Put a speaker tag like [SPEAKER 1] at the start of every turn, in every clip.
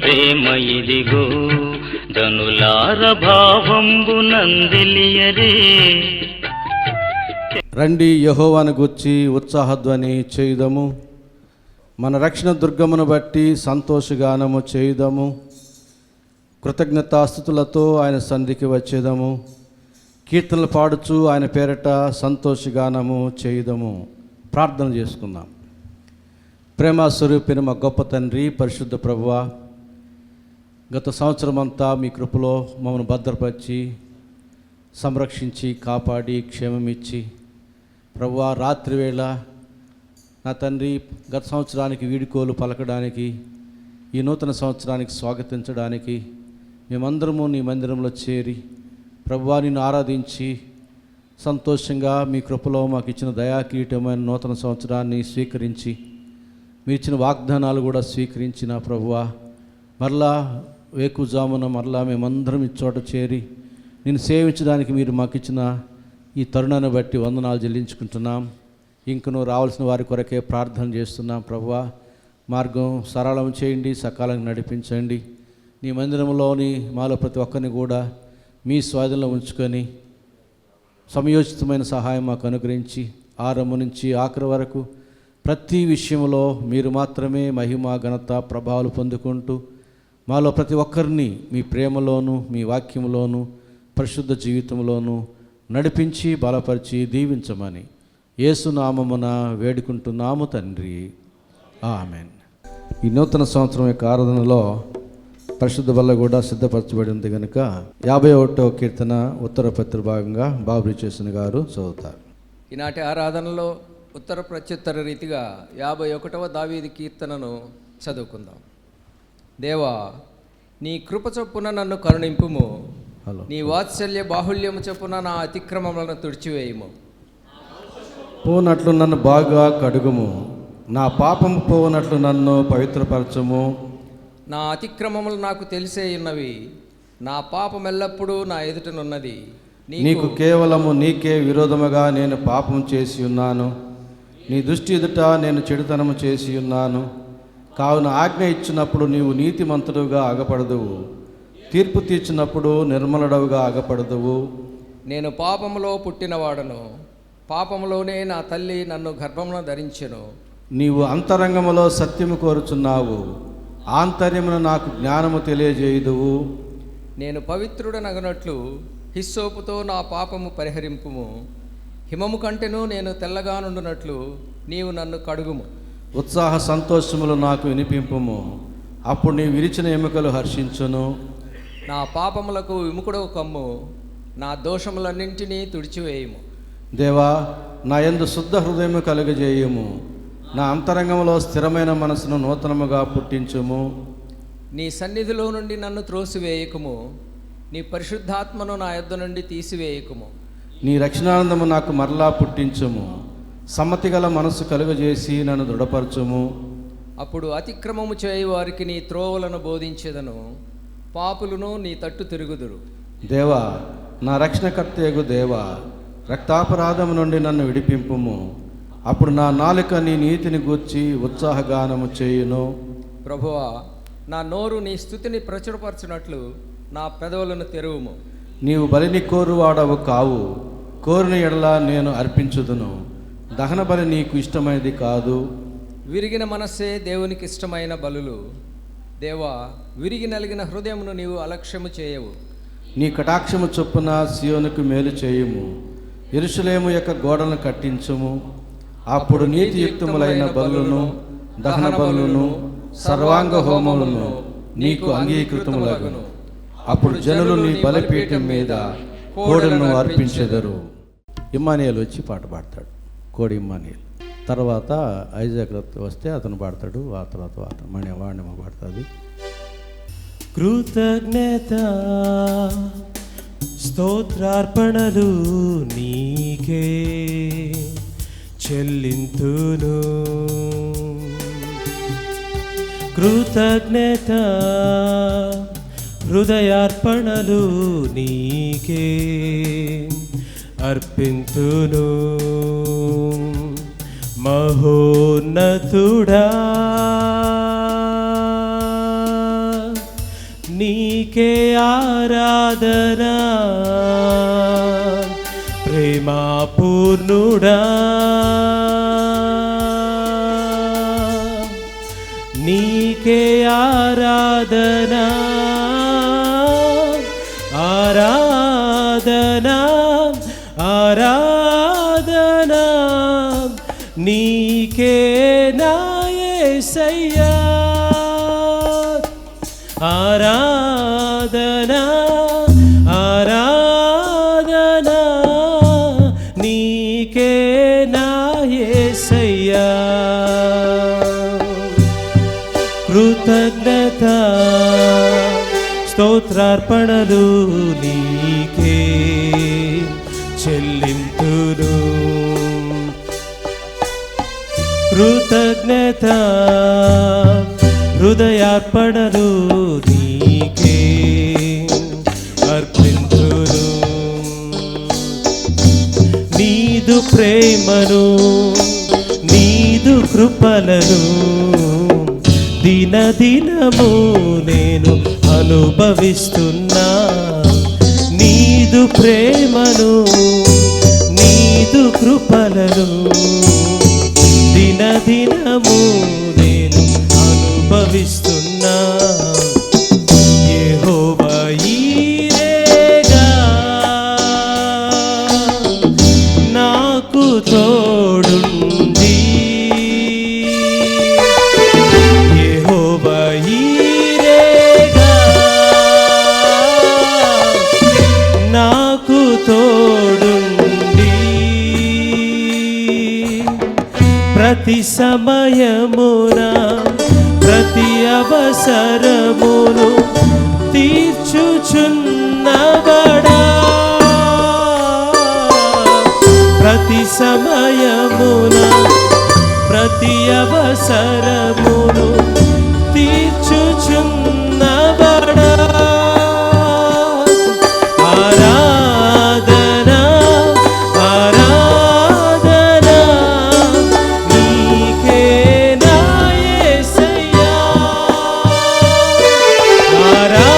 [SPEAKER 1] ప్రేమ ఇదిగో ధనులార భావంబు నందిలియరే.
[SPEAKER 2] రండి యెహోవాను గూర్చి ఉత్సాహధ్వని చేయుదము, మన రక్షణ దుర్గమును బట్టి సంతోషగానము చేయుదము. కృతజ్ఞతాస్తుతులతో ఆయన సన్నిధికి వచ్చేదము, కీర్తనలు పాడుచు ఆయన పేరట సంతోషగానము చేయుదము. ప్రార్థన చేసుకుందాం. ప్రేమ స్వరూపిన మా గొప్ప తండ్రి, పరిశుద్ధ ప్రభువా, గత సంవత్సరం అంతా మీ కృపలో మమ్మల్ని భద్రపరిచి సంరక్షించి కాపాడి క్షేమమిచ్చి ప్రభువా, రాత్రివేళ నా తండ్రి గత సంవత్సరానికి వీడుకోలు పలకడానికి, ఈ నూతన సంవత్సరానికి స్వాగతించడానికి మేమందరము నీ మందిరంలో చేరి ప్రభువా నిన్ను ఆరాధించి సంతోషంగా మీ కృపలో మాకు ఇచ్చిన దయాకిరీటమైన నూతన సంవత్సరాన్ని స్వీకరించి మీరు ఇచ్చిన వాగ్దానాలు కూడా స్వీకరించిన ప్రభువా, మరలా వేకుజామున మరలా మేమందరం ఇచ్చోట చేరి నిన్ను సేవించడానికి మీరు మాకు ఇచ్చిన ఈ తరుణాన్ని బట్టి వందనాలు చెల్లించుకుంటున్నాం. ఇంకను రావాల్సిన వారి కొరకే ప్రార్థన చేస్తున్నాం. ప్రభువా, మార్గం సరళం చేయండి, సకాలంగా నడిపించండి. నీ మందిరంలోని మాలో ప్రతి ఒక్కరిని కూడా మీ స్వాధీనంలో ఉంచుకొని సమయోచితమైన సహాయం మాకు అనుగ్రహించి ఆరంభం నుంచి ఆఖరి వరకు ప్రతి విషయంలో మీరు మాత్రమే మహిమ ఘనత ప్రభావాలు పొందుకుంటూ మాలో ప్రతి ఒక్కరిని మీ ప్రేమలోను మీ వాక్యంలోను పరిశుద్ధ జీవితంలోనూ నడిపించి బలపరిచి దీవించమని యేసునామమున వేడుకుంటున్నాము తండ్రి, ఆమెన్. ఈ నూతన సంవత్సరం యొక్క ఆరాధనలో పరిశుద్ధ వల్ల కూడా సిద్ధపరచబడి ఉంది కనుక 51వ కీర్తన ఉత్తర పత్ర భాగంగా బాబు చేసిన గారు చదువుతారు.
[SPEAKER 3] ఈనాటి ఆరాధనలో ఉత్తర ప్రత్యుత్తర రీతిగా 51వ దావీదు కీర్తనను చదువుకుందాం. దేవా, నీ కృప చొప్పున నన్ను కరుణింపుము, నీ వాత్సల్య బాహుల్యము చొప్పున నా అతిక్రమములను తుడిచివేయము.
[SPEAKER 2] పోనట్లు నన్ను బాగా కడుగుము, నా పాపము పోనట్లు నన్ను పవిత్రపరచుము.
[SPEAKER 3] నా అతిక్రమములు నాకు తెలిసే ఉన్నవి, నా పాపం ఎల్లప్పుడూ నా ఎదుటనున్నది.
[SPEAKER 2] నీకు కేవలము నీకే విరోధముగా నేను పాపం చేసి ఉన్నాను, నీ దృష్టి ఎదుట నేను చెడుతనము చేసి ఉన్నాను. కావున ఆజ్ఞ ఇచ్చినప్పుడు నీవు నీతిమంతుడుగా అగపడదువు, తీర్పు తీర్చినప్పుడు నిర్మలుడవుగా అగపడదువు.
[SPEAKER 3] నేను పాపములో పుట్టినవాడను, పాపములోనే నా తల్లి నన్ను గర్భమున ధరించెను.
[SPEAKER 2] నీవు అంతరంగములో సత్యము కోరుచున్నావు, ఆంతర్యమును నాకు జ్ఞానము తెలియజేయుదువు.
[SPEAKER 3] నేను పవిత్రుడనగనట్లు హిస్సోపుతో నా పాపము పరిహరింపుము, హిమము కంటెను నేను తెల్లగా నుండునట్లు నీవు నన్ను కడుగుము.
[SPEAKER 2] ఉత్సాహ సంతోషములు నాకు వినిపింపుము, అప్పుడు నీ విరిచిన ఎముకలు హర్షించును.
[SPEAKER 3] నా పాపములకు విముఖుడవు కమ్ము, నా దోషములన్నింటినీ తుడిచివేయము.
[SPEAKER 2] దేవా, నా యందు శుద్ధ హృదయము కలుగజేయము, నా అంతరంగంలో స్థిరమైన మనసును నూతనముగా పుట్టించుము.
[SPEAKER 3] నీ సన్నిధిలో నుండి నన్ను త్రోసివేయకుము, నీ పరిశుద్ధాత్మను నా యొద్ద నుండి తీసివేయకుము.
[SPEAKER 2] నీ రక్షణానందము నాకు మరలా పుట్టించుము, సమ్మతిగల మనసు కలుగజేసి నన్ను దృఢపరచుము.
[SPEAKER 3] అప్పుడు అతిక్రమము చేయు వారికి నీ త్రోవలను బోధించెదను, పాపులను నీ తట్టు తిరుగుదురు.
[SPEAKER 2] దేవా, నా రక్షణకర్తయగు దేవా, రక్తాపరాధము నుండి నన్ను విడిపింపుము, అప్పుడు నా నాలుక నీ నీతిని గూర్చి ఉత్సాహగానము చేయును.
[SPEAKER 3] ప్రభువా, నా నోరు నీ స్తుతిని ప్రచురపరచునట్లు నా పెదవులను తెరువుము.
[SPEAKER 2] నీవు బలిని కోరువాడవు కావు, కోరిన ఎడల నేను అర్పించుదును. దహన బలి నీకు ఇష్టమైనది కాదు.
[SPEAKER 3] విరిగిన మనస్సే దేవునికి ఇష్టమైన బలులు. దేవా, విరిగి నలిగిన హృదయమును నీవు అలక్ష్యము చేయవు.
[SPEAKER 2] నీ కటాక్షము చొప్పున సియోనుకు మేలు చేయుము, యెరూషలేము యొక్క గోడలను కట్టించుము. అప్పుడు నీతియుక్తములైన బలులను, దహన బలులను, సర్వాంగ హోమములను నీకు అంగీకృతములగును. అప్పుడు జనులు నీ బలిపీఠం మీద కోడెలను అర్పించెదరు. ఇమ్మానియేలు వచ్చి పాట పాడతాడు, కోడి ఇమ్మానియేలు. తర్వాత ఐజాక్ వస్తే అతను పాడతాడు, ఆ తర్వాత వాణిమ పాడుతుంది.
[SPEAKER 4] కృతజ్ఞత స్తోత్రార్పణలు నీకే చెల్లింతును, కృతజ్ఞత హృదయార్పణలు నీకే అర్పింతును. మహోన్నతుడా నీకే ఆరాధనా ప్రేమా పూర్ణుడా నీకే ఆరాధనా ఆరాధనా ఆరాధనా నీకే నా యేసయ్యా ఆరాధనా ఆరాధనా నీకే నా యేసయ్యా కృతజ్ఞత స్తోత్రార్పణలు నీకే చెల్లింతును కృతజ్ఞత హృదయార్పణలు నీకే అర్పింతును నీదు ప్రేమను నీదు కృపలను దినదినము నేను అనుభవిస్తున్నా నీదు ప్రేమను నీదు కృపలను దినదినము నేను అనుభవిస్తున్నా యెహోవా ఈరేగా నాకు తోడుండి యెహోవా ఈరేగా నాకు తోడుండి ప్రతి సమయమున ప్రతి అవసరమును తీర్చుచున్నవడా ప్రతి సమయమున ప్రతి అవసరమును తీర్చుచున్నవడా ఆరాధనా ఆరాధనా నీకే నా యేసయ్యా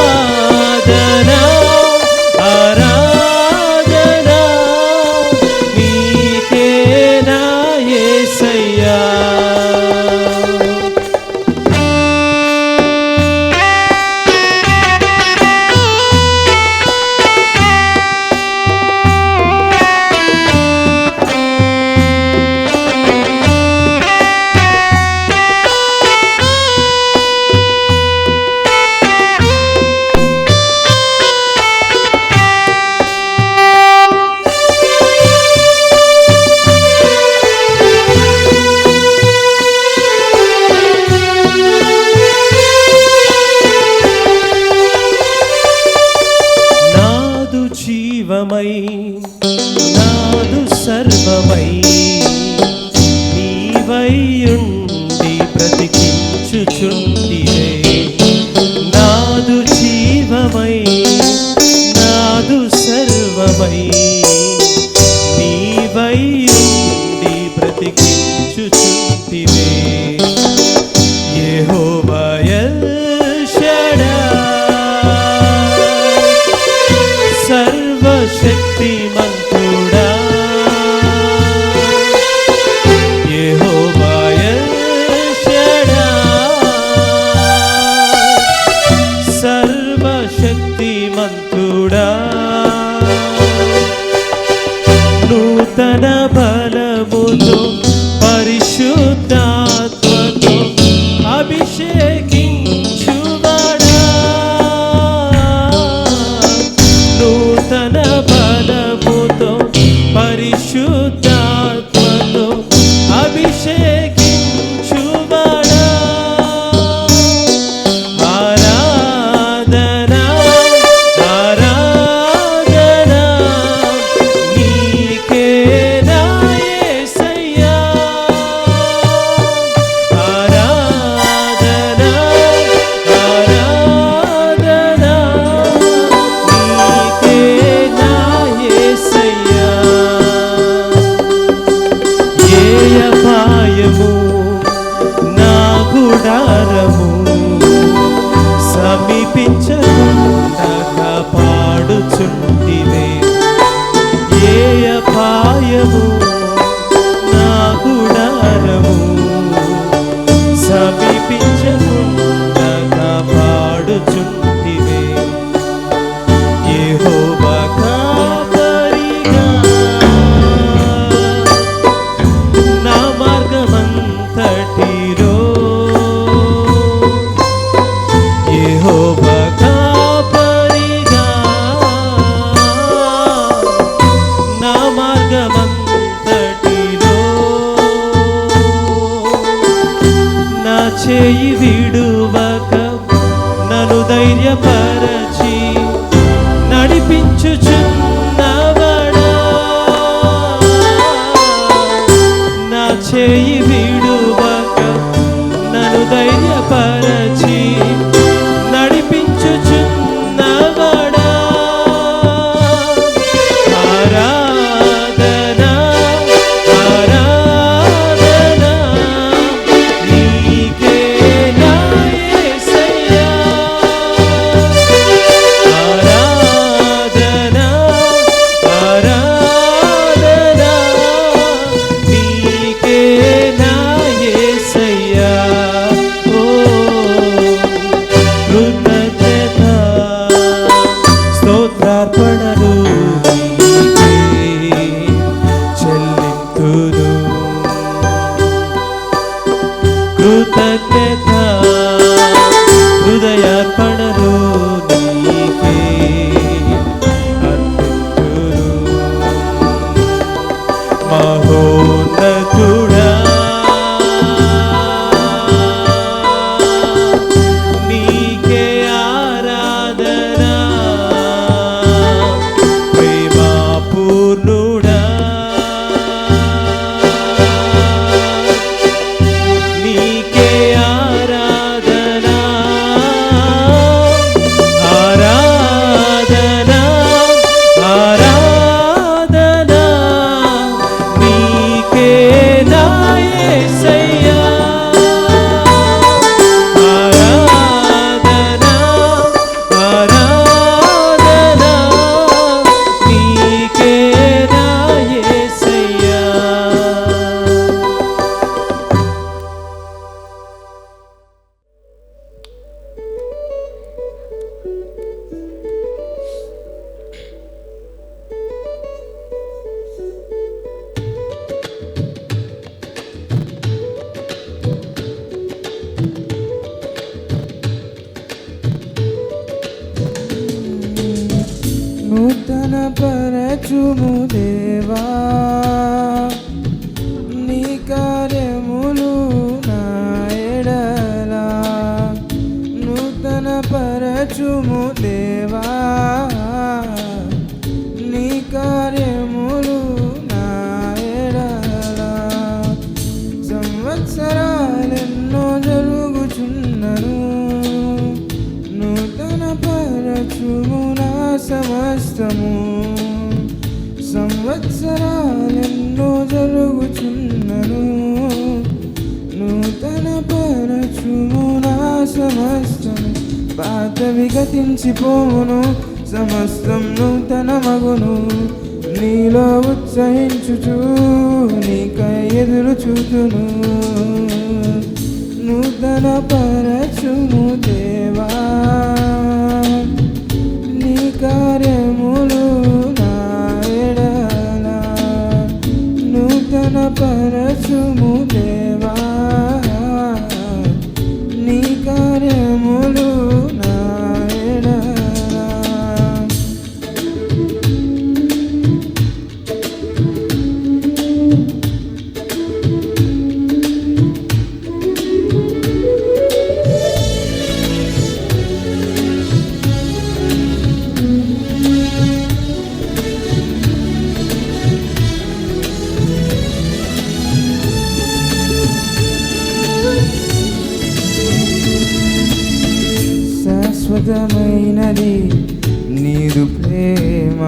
[SPEAKER 4] ఆరాధనా ఆరాధనా నీకే నా యేసయ్యా నాదు జీవమై నాదు సర్వమై నీవైయుండి బ్రతికించుచుంటివే నాదు జీవమై నాదు సర్వమై నీవైయుండి బ్రతికించుచుంటివే యెహోవా ఎల్ షడాయ్ సర్వశక్తిమంతుడా యెహోవా ఎల్ షడాయ్ సర్వశక్తిమంతుడా నూతన బలముతో పరిశుద్ధాత్మతో అభిషేకించువాడా నూతన బలముతో పరిశుద్ధాత్మతో అభిషేకించువాడా ఆరాధనా ఆరాధనా
[SPEAKER 5] నూతన పరచుము దేవా నీ కార్యములు నా ఎడల నూతన పరచుము దేవా నీ కార్యములు నా ఎడల సంవత్సరాలెన్నో జరుగుచున్నను నూతన పరచుము నా సమస్తము సంవత్సరాలెన్నో జరుగుచున్నను నూతన పరచుము నా సమస్తము పాతవి గతించిపోవును సమస్తం నూతన మగును నీలో ఉత్సహించుచు నీకై ఎదురు చూతును నూతన పరచుము దేవా నీ కార్యములు నా ఎడల నూతన పరచుము దేవా నీ కార్యములు నా ఎడల శాశ్వతమైనది నీదు ప్రేమ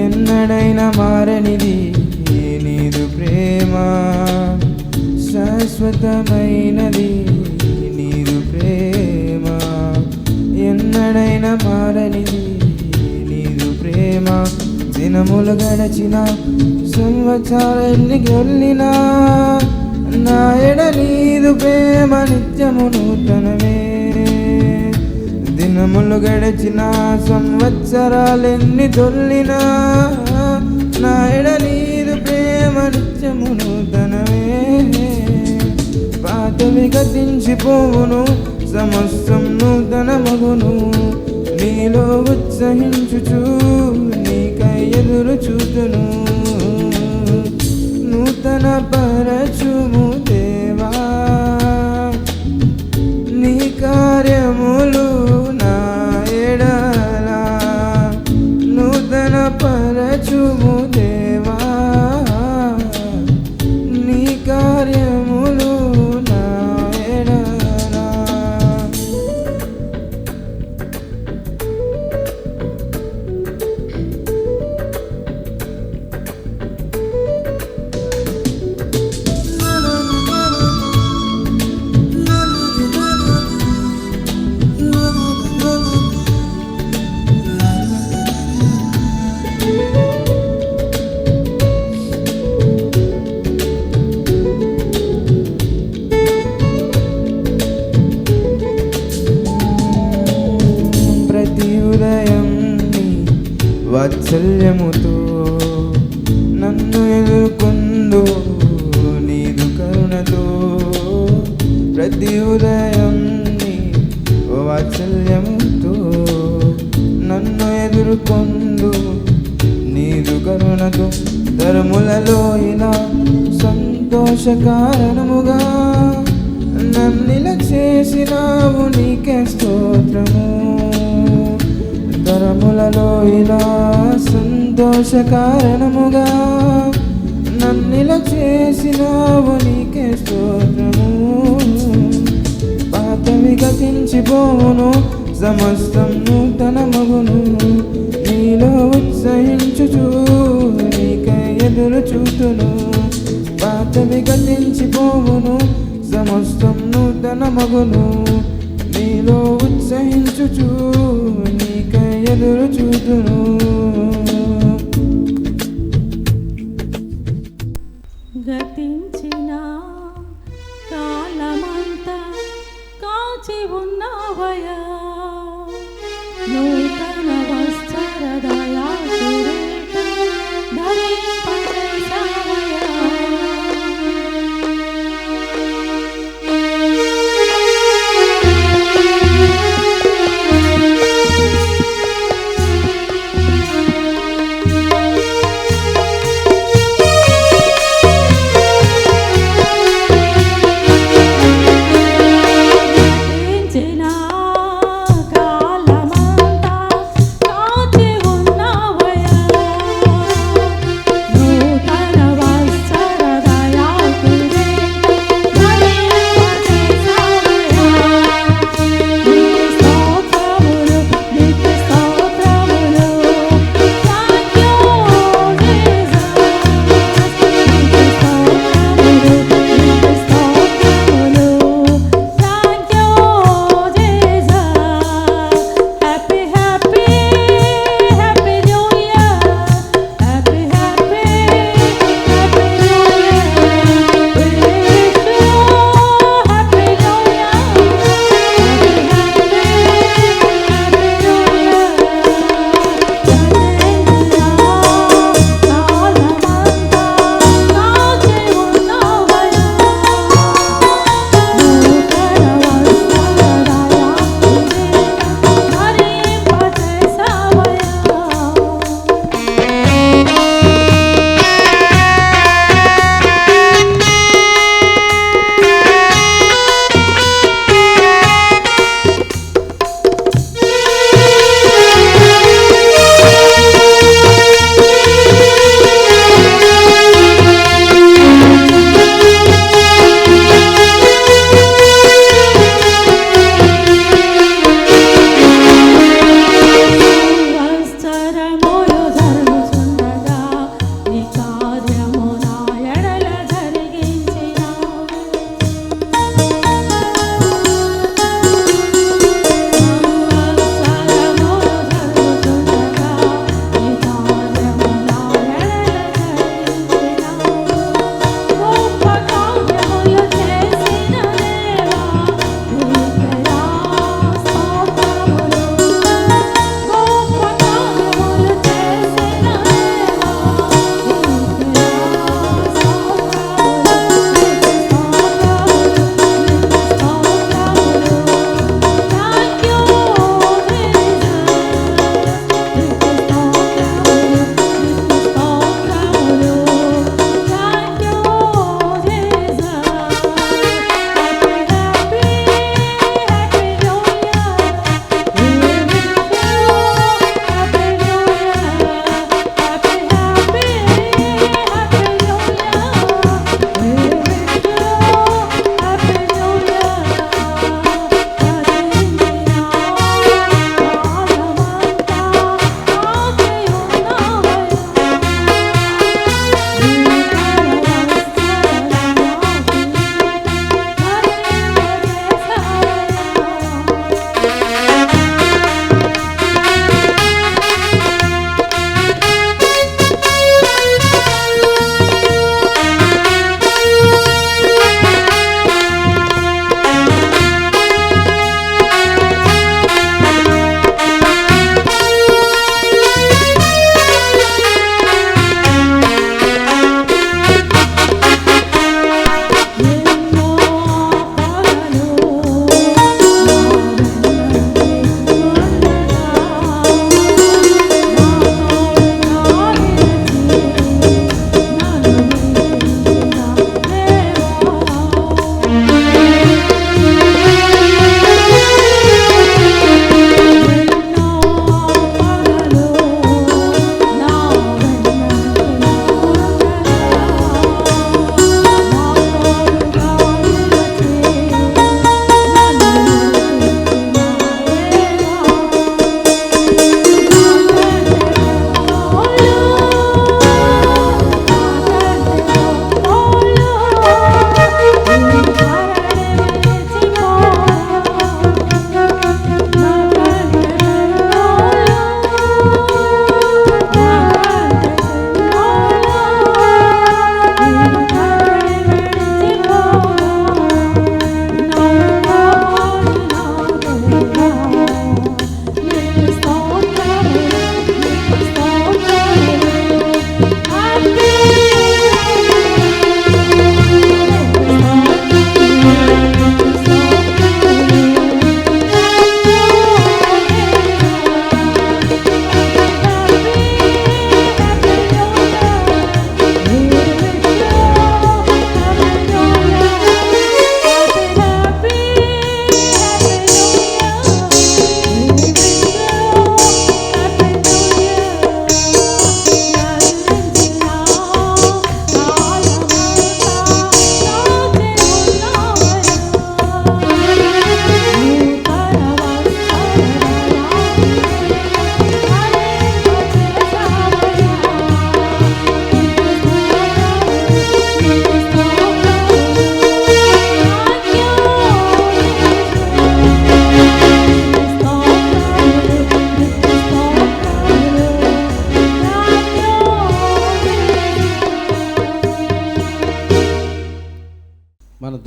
[SPEAKER 5] ఎన్నడైనా మారనిది నీదు ప్రేమ శాశ్వతమైనది నీదు ప్రేమ ఎన్నడైనా మారనిది నీదు ప్రేమ దినములు గడచిన సంవత్సరాలెన్ని గెలినా నా ఎడ నీదు ప్రేమ నిత్యము నూతనమే దినములు గడిచిన సంవత్సరాలెన్ని దొల్లినా నా ఎడ నీదు ప్రేమ నిత్యము నూతనమే పాతవి గతించిపోవును సమస్తం నూతన మగును నీలో ఉత్సహించుచు నీకై ఎదురు చూతును నూతన పరచుము దేవా నీ కార్యములు నా ఎడల నూతన పరచుము దేవా నీ కార్యములు నా ఎడల ప్రతి ఉదయం నీ వాత్సల్యముతో నన్ను ఎదుర్కొందు నీదు కరుణతో ప్రతి ఉదయం నీ వాత్సల్యముతో నన్ను ఎదుర్కొందు నీదు కరుణతో తరములలో ఇలా సంతోష కారణముగా నన్నిల చేసినావు నీకే స్తోత్రము తరములలో ఇలా సంతోష కారణముగా నన్నిల చేసినావు నీకే స్తోత్రము పాతవి గతించిపోవును సమస్తం నూతన మగును నీలో ఉత్సహించుచు నీకై ఎదురు చూతును పాతవి గతించిపోవును సమస్తం నూతన మగును నీలో ఉత్సహించుచు నీకై ఎదురు చూతును
[SPEAKER 6] గతించిన కాలమంతా కాచి ఉన్నావయా నూతన వస్త్రదయా ధరింపచేశావయా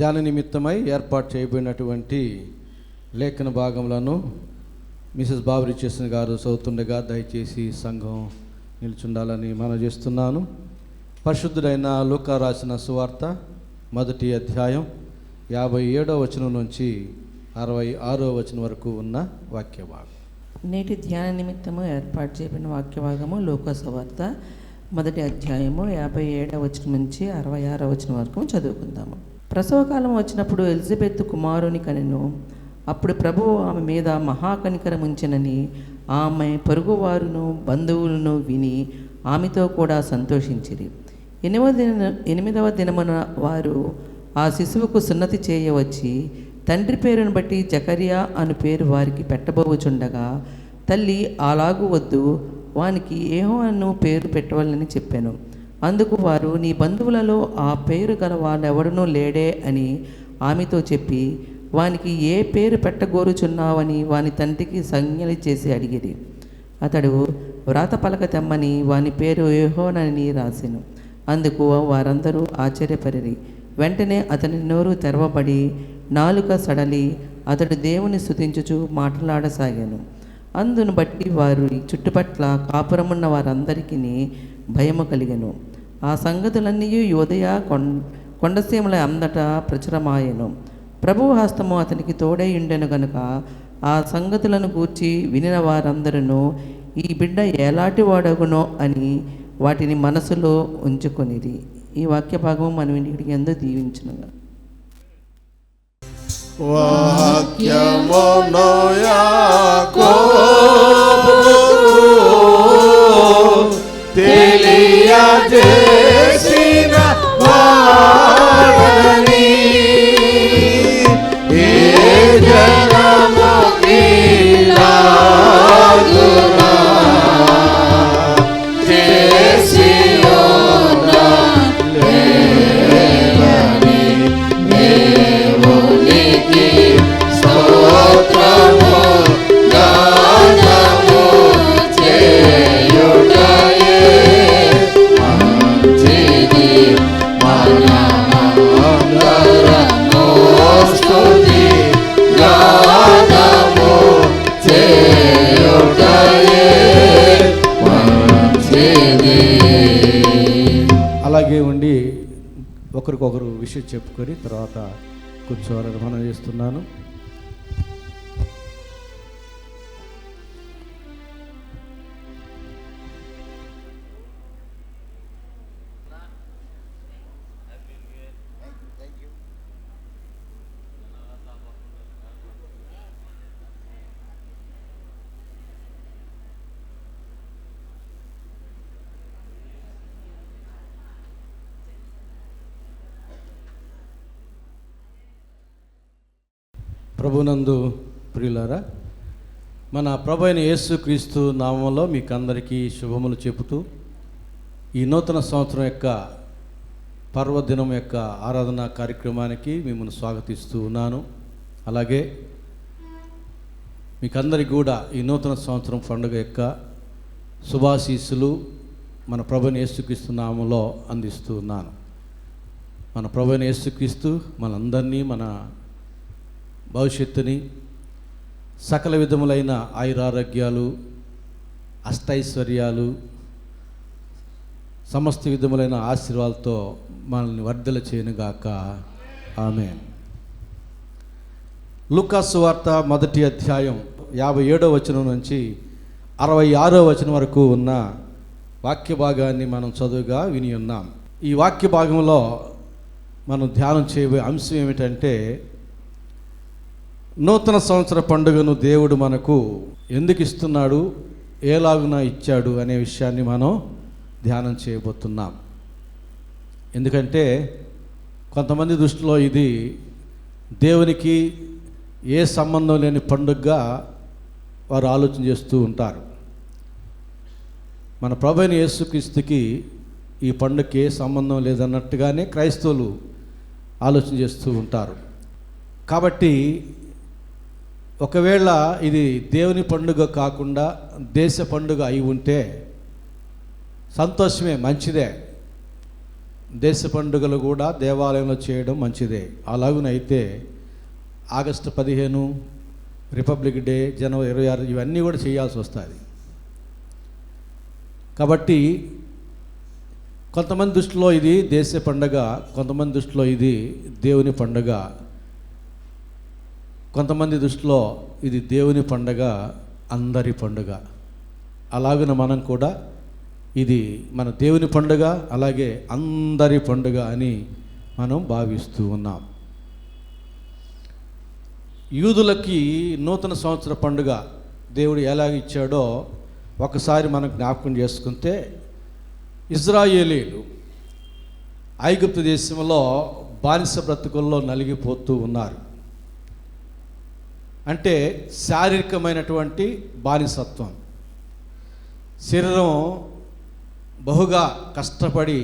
[SPEAKER 2] ధ్యాన నిమిత్తమై ఏర్పాటు చేయబడినటువంటి లేఖన భాగములను మిసెస్ బాబు రిచెసన్ గారు చదువుతుండగా దయచేసి సంఘం నిల్చుండాలని మనం చేస్తున్నాను. పరిశుద్ధుడైన లూకా రాసిన సువార్త 1వ అధ్యాయం 57వ వచనం నుంచి 66వ వచనం వరకు ఉన్న వాక్య భాగం.
[SPEAKER 7] నేటి ధ్యాన నిమిత్తము ఏర్పాటు చేయబడిన వాక్య భాగము లూకా సువార్త 1వ అధ్యాయము 57వ వచనం నుంచి 66వ వచనం వరకు చదువుకుందాము. ప్రసవకాలం వచ్చినప్పుడు ఎలిజబెత్ కుమారుని కనెను. అప్పుడు ప్రభువు ఆమె మీద మహాకనికరం ఉంచెనని ఆమె పొరుగువారును బంధువులను విని ఆమెతో కూడా సంతోషించిరి. 8వ దినమున వారు ఆ శిశువుకు సున్నతి చేయవచ్చి తండ్రి పేరును బట్టి జకరియా అను పేరు వారికి పెట్టబోచుండగా తల్లి అలాగు వద్దు, వానికి యెహోవా పేరు పెట్టవాలని చెప్పాను. అందుకు వారు, నీ బంధువులలో ఆ పేరు గల వాడెవడనూ లేడే అని ఆమెతో చెప్పి వానికి ఏ పేరు పెట్టగోరుచున్నావని వాని తండ్రికి సంజ్ఞలు చేసి అడిగిరి. అతడు వ్రాత పలక తెమ్మని వాని పేరు యెహోవానని రాసెను. అందుకు వారందరూ ఆశ్చర్యపరిరి. వెంటనే అతని నోరు తెరవబడి నాలుక సడలి అతడు దేవుని స్తుతించుచు మాట్లాడసాగాను. అందును బట్టి వారు చుట్టుపట్ల కాపురమున్న వారందరికీ భయము కలిగెను. ఆ సంగతులన్నీ యోదయ కొండసీమల అంతటా ప్రచురమాయెను. ప్రభువు హస్తము అతనికి తోడై ఉండెను గనుక ఆ సంగతులను గూర్చి వినిన వారందరూ ఈ బిడ్డ ఎలాంటి వాడగునో అని వాటిని మనసులో ఉంచుకొనిరి. ఈ వాక్య భాగం మనం ఇంటికి ఎందు దీవించునుగా.
[SPEAKER 8] వాక్యమును తెలియజేసిన వాడని ఏ జనము ఇలాగునా చేసి లేవని దేవునికి స్తోత్రము గానము చేయుటయే మంచిది మనమందరము స్తుతి గానము చేయుటయే మంచిది.
[SPEAKER 2] అలాగే ఉండి ఒకరికొకరు విషయం చెప్పుకొని తర్వాత కూర్చోవాలని మనం చేస్తున్నాను. ప్రభునందు ప్రియులారా, మన ప్రభు అయిన యేసుక్రీస్తు నామంలో మీకు అందరికీ శుభములు చెబుతూ ఈ నూతన సంవత్సరం యొక్క పర్వదినం యొక్క ఆరాధన కార్యక్రమానికి మిమ్మల్ని స్వాగతిస్తూ ఉన్నాను. అలాగే మీకందరికీ కూడా ఈ నూతన సంవత్సరం పండుగ యొక్క శుభాశీస్సులు మన ప్రభు అయిన యేసుక్రీస్తు నామంలో అందిస్తూ ఉన్నాను. మన ప్రభు అయిన యేసుక్రీస్తు మనందరినీ, మన భవిష్యత్తుని సకల విధములైన ఆయురారోగ్యాలు, అష్టైశ్వర్యాలు, సమస్త విధములైన ఆశీర్వాదాలతో మనల్ని వర్ధల చేయనుగాక. ఆమేన్. లూకా సువార్త 1వ అధ్యాయం 57వ వచనం నుంచి 66వ వచనం వరకు ఉన్న వాక్య భాగాన్ని మనం చదువుగా విని ఉన్నాం. ఈ వాక్య భాగంలో మనం ధ్యానం చేయబోయే అంశం ఏమిటంటే, నూతన సంవత్సర పండుగను దేవుడు మనకు ఎందుకు ఇస్తున్నాడు, ఏలాగున ఇచ్చాడు అనే విషయాన్ని మనం ధ్యానం చేయబోతున్నాం. ఎందుకంటే కొంతమంది దృష్టిలో ఇది దేవునికి ఏ సంబంధం లేని పండుగగా వారు ఆలోచన చేస్తూ ఉంటారు. మన ప్రభు అయిన యేసుక్రీస్తుకి ఈ పండుగకి ఏ సంబంధం లేదన్నట్టుగానే క్రైస్తవులు ఆలోచన చేస్తూ ఉంటారు. కాబట్టి ఒకవేళ ఇది దేవుని పండుగ కాకుండా దేశ పండుగ అయి ఉంటే సంతోషమే, మంచిదే. దేశ పండుగలు కూడా దేవాలయంలో చేయడం మంచిదే. అలాగునైతే ఆగస్టు 15, రిపబ్లిక్ డే, జనవరి 26 ఇవన్నీ కూడా చేయాల్సి వస్తుంది. కాబట్టి కొంతమంది దృష్టిలో ఇది దేశ పండుగ, కొంతమంది దృష్టిలో ఇది దేవుని పండుగ, కొంతమంది దృష్టిలో ఇది దేవుని పండుగ, అందరి పండుగ. అలాగున మనం కూడా ఇది మన దేవుని పండుగ, అలాగే అందరి పండుగ అని మనం భావిస్తూ ఉన్నాం. యూదులకి నూతన సంవత్సర పండుగ దేవుడు ఎలాగ ఇచ్చాడో ఒకసారి మనం జ్ఞాపకం చేసుకుంటే, ఇజ్రాయేలీలు ఐగుప్తు దేశంలో బానిస బ్రతుకుల్లో నలిగిపోతూ ఉన్నారు. అంటే శారీరకమైనటువంటి బానిసత్వం, శరీరం బహుగా కష్టపడి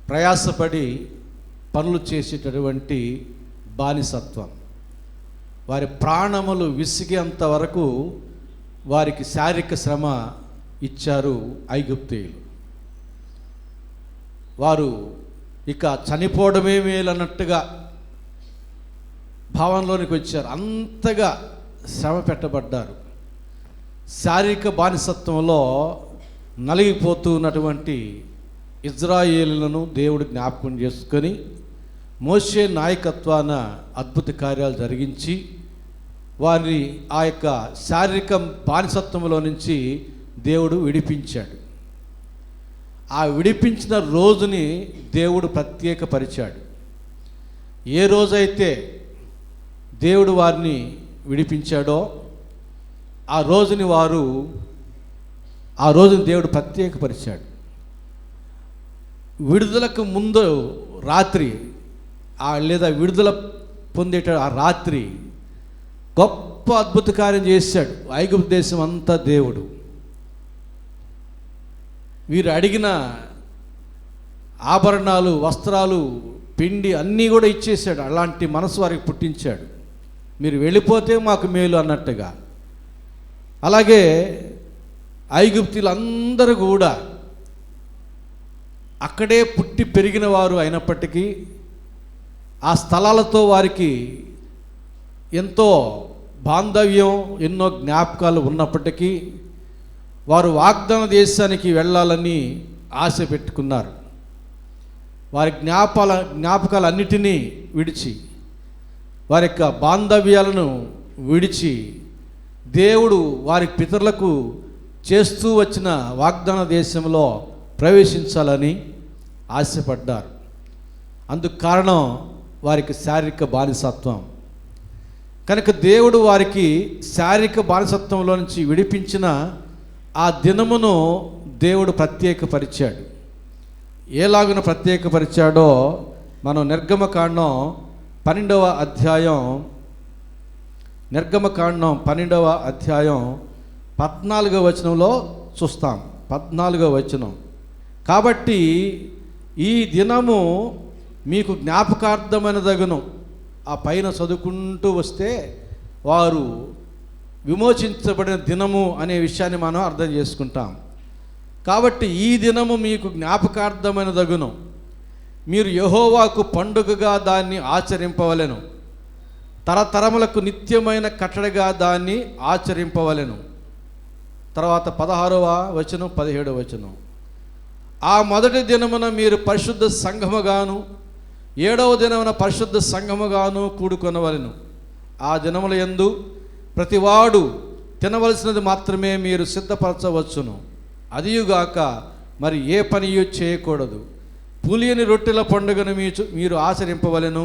[SPEAKER 2] ప్రయాసపడి పనులు చేసేటటువంటి బానిసత్వం, వారి ప్రాణములు విసిగేంత వరకు వారికి శారీరక శ్రమ ఇచ్చారు ఐగుప్తీయులు. వారు ఇక చనిపోవడమే మేలన్నట్టుగా భావనలోనికి వచ్చారు. అంతగా శ్రమ పెట్టబడ్డారు. శారీరక బానిసత్వంలో నలిగిపోతూ ఉన్నటువంటి ఇజ్రాయేలులను దేవుడు జ్ఞాపకం చేసుకొని మోషే నాయకత్వాన అద్భుత కార్యాలు జరిగించి వారిని ఆ యొక్క శారీరక బానిసత్వంలో నుంచి దేవుడు విడిపించాడు. ఆ విడిపించిన రోజుని దేవుడు ప్రత్యేకపరిచాడు. ఏ రోజైతే దేవుడు వారిని విడిపించాడో ఆ రోజుని దేవుడు ప్రత్యేకపరిచాడు. విడుదలకు ముందు రాత్రి లేదా విడుదల పొందేట ఆ రాత్రి గొప్ప అద్భుత కార్యం చేశాడు ఐగుప్తు దేశం అంతా దేవుడు. వీరు అడిగిన ఆభరణాలు, వస్త్రాలు, పిండి అన్నీ కూడా ఇచ్చేశాడు. అలాంటి మనసు వారికి పుట్టించాడు. మీరు వెళ్ళిపోతే మాకు మేలు అన్నట్టుగా. అలాగే ఐగుప్తీయులందరూ కూడా అక్కడే పుట్టి పెరిగిన వారు అయినప్పటికీ ఆ స్థలాలతో వారికి ఎంతో బాంధవ్యం, ఎన్నో జ్ఞాపకాలు ఉన్నప్పటికీ వారు వాగ్దాన దేశానికి వెళ్ళాలని ఆశ పెట్టుకున్నారు. వారి జ్ఞాపకాలన్నిటినీ విడిచి, వారి యొక్క బాంధవ్యాలను విడిచి దేవుడు వారి పితరులకు చేస్తూ వచ్చిన వాగ్దాన దేశంలో ప్రవేశించాలని ఆశపడ్డారు. అందుకు కారణం వారికి శారీరక బానిసత్వం. కనుక దేవుడు వారికి శారీరక బానిసత్వంలో నుంచి విడిపించిన ఆ దినమును దేవుడు ప్రత్యేకపరిచాడు. ఎలాగున ప్రత్యేకపరిచాడో మనం నిర్గమకాండం 12వ అధ్యాయం 14వ వచనంలో చూస్తాం. 14వ వచనం. కాబట్టి ఈ దినము మీకు జ్ఞాపకార్థమైనదగును. ఆ పైన చదువుకుంటూ వస్తే వారు విమోచించబడిన దినము అనే విషయాన్ని మనం అర్థం చేసుకుంటాం. కాబట్టి ఈ దినము మీకు జ్ఞాపకార్థమైనదగును. మీరు యెహోవాకు పండుగగా దాన్ని ఆచరింపవలెను. తరతరములకు నిత్యమైన కట్టడగా దాన్ని ఆచరింపవలెను. తర్వాత 16వ వచనం 17వ వచనం. ఆ మొదటి దినమున మీరు పరిశుద్ధ సంఘముగాను 7వ దినమున పరిశుద్ధ సంఘముగాను కూడుకొనవలెను. ఆ దినముల యందు ప్రతివాడు తినవలసినది మాత్రమే మీరు సిద్ధపరచవచ్చును. అదియుగాక మరి ఏ పనియు చేయకూడదు. పులియని రొట్టెల పండుగను మీరు ఆచరింపవలెను.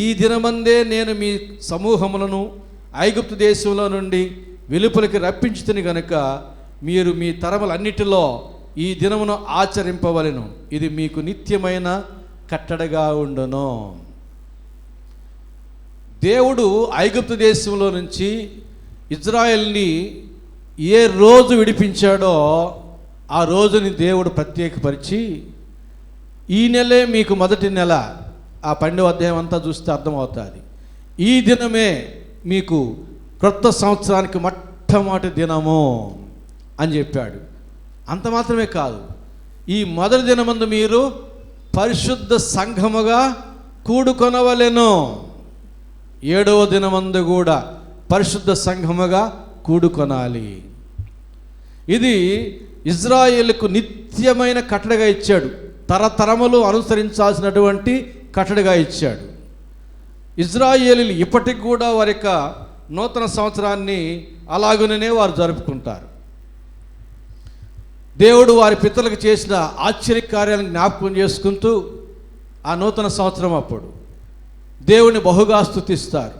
[SPEAKER 2] ఈ దినమందే నేను మీ సమూహములను ఐగుప్తు దేశంలో నుండి వెలుపలికి రప్పించుతుని గనుక మీరు మీ తరములన్నిటిలో ఈ దినమును ఆచరింపవలెను. ఇది మీకు నిత్యమైన కట్టడగా ఉండును. దేవుడు ఐగుప్తు దేశంలో నుంచి ఇజ్రాయెల్ని ఏ రోజు విడిపించాడో ఆ రోజుని దేవుడు ప్రత్యేకపరిచి, ఈ నెలే మీకు మొదటి నెల. ఆ 12వ అధ్యాయం అంతా చూస్తే అర్థమవుతుంది. ఈ దినమే మీకు క్రొత్త సంవత్సరానికి మొట్టమొదటి దినము అని చెప్పాడు. అంత మాత్రమే కాదు, ఈ మొదటి దినమందు మీరు పరిశుద్ధ సంఘముగా కూడుకొనవలెను. 7వ దినమందు కూడా పరిశుద్ధ సంఘముగా కూడుకొనాలి. ఇది ఇజ్రాయేలుకు నిత్యమైన కట్టడగా ఇచ్చాడు. తరతరములు అనుసరించాల్సినటువంటి కట్టడగా ఇచ్చాడు. ఇజ్రాయేలీలు ఇప్పటికి కూడా వారి యొక్క నూతన సంవత్సరాన్ని అలాగుననే వారు జరుపుకుంటారు. దేవుడు వారి పితరులకు చేసిన ఆశ్చర్యకార్యాలను జ్ఞాపకం చేసుకుంటూ ఆ నూతన సంవత్సరం అప్పుడు దేవుని బహుగా స్తుతిస్తారు.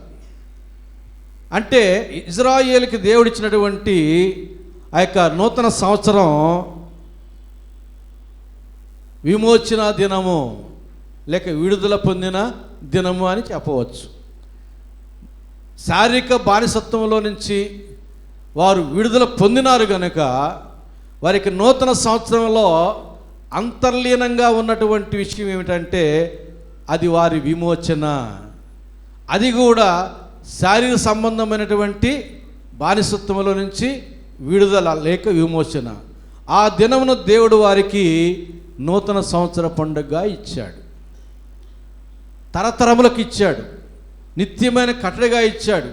[SPEAKER 2] అంటే ఇజ్రాయేలుకి దేవుడిచ్చినటువంటి ఆ యొక్క నూతన సంవత్సరం విమోచన దినము లేక విడుదల పొందిన దినము అని చెప్పవచ్చు. శారీరక బానిసత్వంలో నుంచి వారు విడుదల పొందినారు కనుక వారికి నూతన సంవత్సరంలో అంతర్లీనంగా ఉన్నటువంటి విషయం ఏమిటంటే అది వారి విమోచన. అది కూడా శారీరక సంబంధమైనటువంటి బానిసత్వంలో నుంచి విడుదల లేక విమోచన. ఆ దినమును దేవుడు వారికి నూతన సంవత్సర పండుగగా ఇచ్చాడు. తరతరములకు ఇచ్చాడు. నిత్యమైన కట్టడిగా ఇచ్చాడు.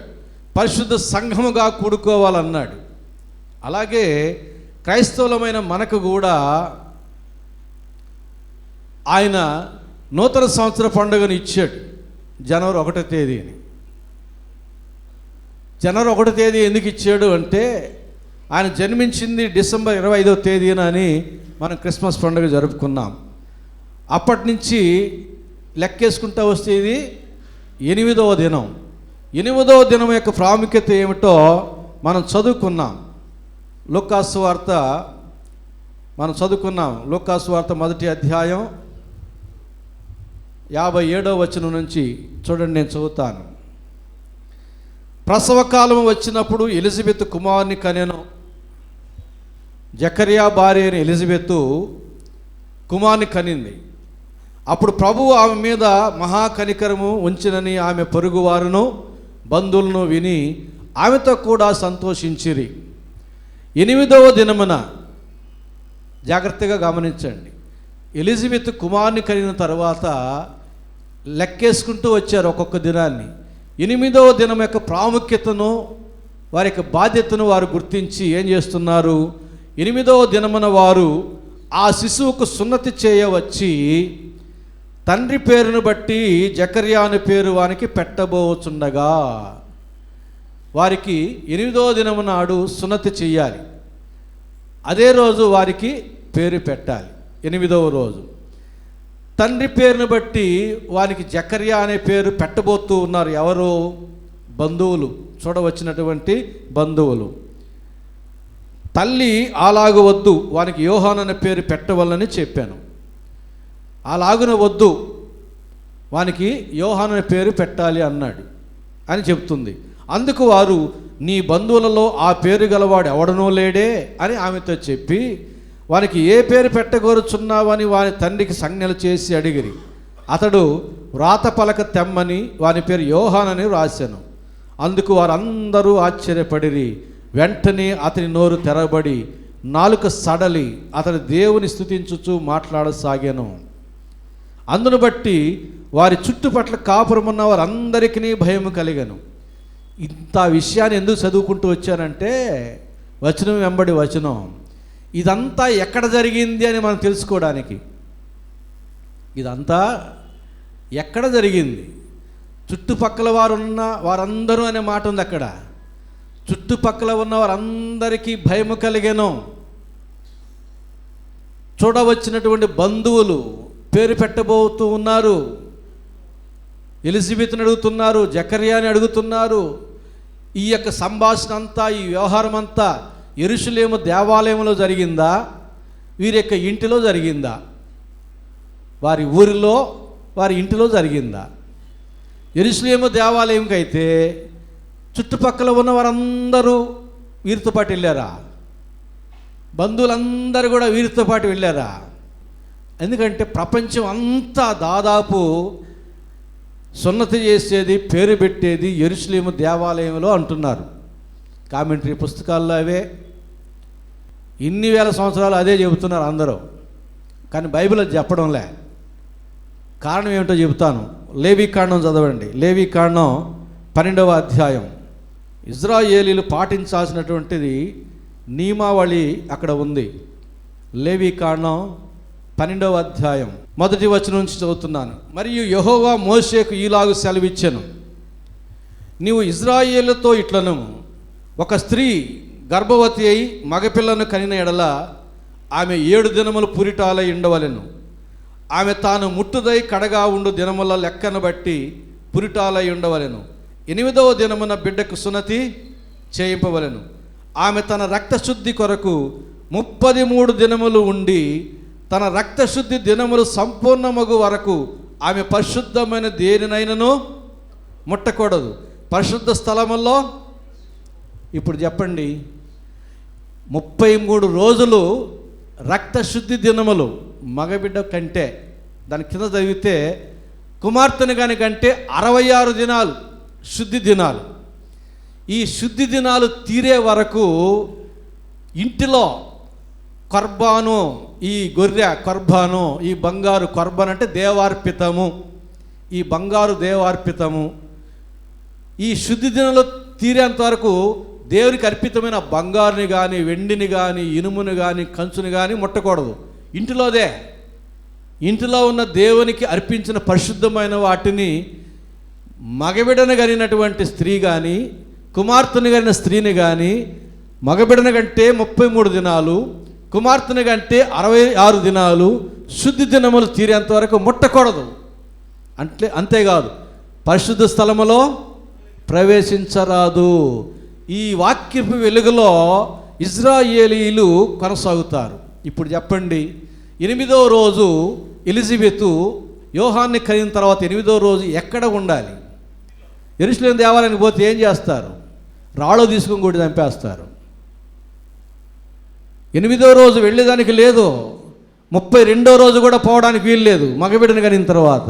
[SPEAKER 2] పరిశుద్ధ సంఘముగా కూడుకోవాలన్నాడు. అలాగే క్రైస్తవులమైన మనకు కూడా ఆయన నూతన సంవత్సర పండుగను ఇచ్చాడు. జనవరి 1వ తేదీని. జనవరి 1వ తేదీ ఎందుకు ఇచ్చాడు అంటే ఆయన జన్మించింది డిసెంబర్ 25వ తేదీన అని మనం క్రిస్మస్ పండుగ జరుపుకున్నాం. అప్పటి నుంచి లెక్కేసుకుంటూ వస్తే ఇది 8వ దినం. 8వ దినం యొక్క ప్రాముఖ్యత ఏమిటో మనం చదువుకున్నాం. లూకాసు వార్త మనం చదువుకున్నాం. లూకాసు వార్త 1వ అధ్యాయం 57వ వచనం నుంచి చూడండి, నేను చదువుతాను. ప్రసవ కాలం వచ్చినప్పుడు ఎలిజబెత్ కుమారుని కనెను. జకర్యా భార్య అయిన ఎలిజబెత్ కుమారుని కనింది. అప్పుడు ప్రభువు ఆమె మీద మహాకనికరము ఉంచినని ఆమె పొరుగువారును బంధువులను విని ఆమెతో కూడా సంతోషించిరి. 8వ దినమున జాగ్రత్తగా గమనించండి. ఎలిజబెత్ కుమారుని కలిగిన తర్వాత లెక్కేసుకుంటూ వచ్చారు ఒక్కొక్క దినాన్ని. 8వ దినం యొక్క ప్రాముఖ్యతను వారి యొక్క బాధ్యతను వారు గుర్తించి ఏం చేస్తున్నారు? 8వ దినమున వారు ఆ శిశువుకు సున్నతి చేయవచ్చి తండ్రి పేరును బట్టి జకర్యా అనే పేరు వానికి పెట్టబోచుండగా వారికి 8వ దినము నాడు సున్నతి చెయ్యాలి. అదే రోజు వారికి పేరు పెట్టాలి. 8వ రోజు తండ్రి పేరును బట్టి వారికి జకర్యా అనే పేరు పెట్టబోతూ ఉన్నారు. ఎవరు? బంధువులు, చూడవచ్చినటువంటి బంధువులు. తల్లి అలాగు వద్దు, వానికి యోహాను అనే పేరు పెట్టవలని చెప్పాను. అలాగున వద్దు, వానికి యోహాను అనే పేరు పెట్టాలి అన్నాడు అని చెప్తుంది. అందుకు వారు నీ బంధువులలో ఆ పేరు గలవాడు ఎవడనో లేడే అని ఆమెతో చెప్పి వానికి ఏ పేరు పెట్టగోరుచున్నావని వాని తండ్రికి సంజ్ఞలు చేసి అడిగిరి. అతడు వ్రాత పలక తెమ్మని వాని పేరు యోహానని రాశాను. అందుకు వారందరూ ఆశ్చర్యపడిరి. వెంటనే అతని నోరు తెరబడి నాలుక సడలి అతడు దేవుని స్తుతించుచూ మాట్లాడసాగాను. అందును బట్టి వారి చుట్టుపట్ల కాపురమున్న వారందరికీ భయం కలిగను. ఇంత విషయాన్ని ఎందుకు చదువుకుంటూ వచ్చానంటే వచనం వెంబడి వచనం. ఇదంతా ఎక్కడ జరిగింది అని మనం తెలుసుకోవడానికి. ఇదంతా ఎక్కడ జరిగింది? చుట్టుపక్కల వారు ఉన్న వారందరూ అనే మాట ఉంది అక్కడ. చుట్టుపక్కల ఉన్న వారందరికీ భయము కలిగెను. చూడవచ్చినటువంటి బంధువులు పేరు పెట్టబోతూ ఉన్నారు. ఎలిజబెత్ని అడుగుతున్నారు, జకర్యాని అడుగుతున్నారు. ఈ యొక్క సంభాషణ అంతా, ఈ వ్యవహారం అంతా యెరూషలేము దేవాలయంలో జరిగిందా, వీరి యొక్క ఇంటిలో జరిగిందా, వారి ఊరిలో వారి ఇంటిలో జరిగిందా? యెరూషలేము దేవాలయంకి అయితే చుట్టుపక్కల ఉన్న వారందరూ వీరితో పాటు వెళ్ళారా? బంధువులందరూ కూడా వీరితో పాటు వెళ్ళారా? ఎందుకంటే ప్రపంచం అంతా దాదాపు సున్నతి చేసేది, పేరు పెట్టేది యెరూషలేము దేవాలయంలో అంటున్నారు. కామెంటరీ పుస్తకాల్లో అవే, ఇన్ని వేల సంవత్సరాలు అదే చెబుతున్నారు అందరూ. కానీ బైబిల్ అది చెప్పడంలే. కారణం ఏమిటో చెబుతాను. లేవీకాండం చదవండి. లేవీకాండం 12వ అధ్యాయం. ఇజ్రాయేలీలు పాటించాల్సినటువంటిది నియమావళి అక్కడ ఉంది. లేవీకాండం 12వ అధ్యాయం 1వ వచనం నుంచి చదువుతున్నాను. మరియు యెహోవా మోషేకు ఈలాగు సెలవిచ్చెను, నీవు ఇజ్రాయేలుతో ఇట్లను, ఒక స్త్రీ గర్భవతి అయి మగపిల్లను కనిన ఎడల ఆమె 7 దినములు పురిటాలై ఉండవలెను. ఆమె తాను ముట్టుదై కడగా ఉండు దినముల లెక్కను బట్టి పురిటాలై ఉండవలెను. 8వ దినమున బిడ్డకు సున్నతి చేయింపవలెను. ఆమె తన రక్తశుద్ధి కొరకు 33 దినములు ఉండి తన రక్తశుద్ధి దినములు సంపూర్ణమగు వరకు ఆమె పరిశుద్ధమైన దేనినైనను ముట్టకూడదు. పరిశుద్ధ స్థలముల్లో ఇప్పుడు చెప్పండి, 33 రోజులు రక్తశుద్ధి దినములు మగబిడ్డ కంటే, దాని కింద చదివితే కుమార్తెను కాని కంటే 66 దినాలు శుద్ధి దినాలు. ఈ శుద్ధి దినాలు తీరే వరకు ఇంటిలో కర్బాను, ఈ గొర్రె కర్బాను, ఈ బంగారు కర్బాన్ అంటే దేవార్పితము, ఈ బంగారు దేవార్పితము. ఈ శుద్ధి దినాలు తీరేంత వరకు దేవునికి అర్పితమైన బంగారుని కానీ, వెండిని కానీ, ఇనుముని కానీ, కంచుని కానీ ముట్టకూడదు. ఇంటిలోదే, ఇంటిలో ఉన్న దేవునికి అర్పించిన పరిశుద్ధమైన వాటిని మగబిడను కలిగినటువంటి స్త్రీ కానీ, కుమార్తెను కలిగిన స్త్రీని కానీ, మగబిడను కంటే 33 దినాలు, కుమార్తెను కంటే 66 దినాలు శుద్ధి దినములు తీరేంత వరకు ముట్టకూడదు. అంతేకాదు పరిశుద్ధ స్థలములో ప్రవేశించరాదు. ఈ వాక్యపు వెలుగులో ఇజ్రాయేలీలు కొనసాగుతారు. ఇప్పుడు చెప్పండి, 8వ రోజు ఎలిజబెతు యోహాన్ని కనిన తర్వాత 8వ రోజు ఎక్కడ ఉండాలి? యెరూషలేము దేవాలయానికి పోతే ఏం చేస్తారు? రాళ్ళు తీసుకొని కొట్టి చంపేస్తారు. 8వ రోజు వెళ్ళేదానికి లేదు. 32వ రోజు కూడా పోవడానికి వీలు లేదు. మగబిడ్డను కనిన తర్వాత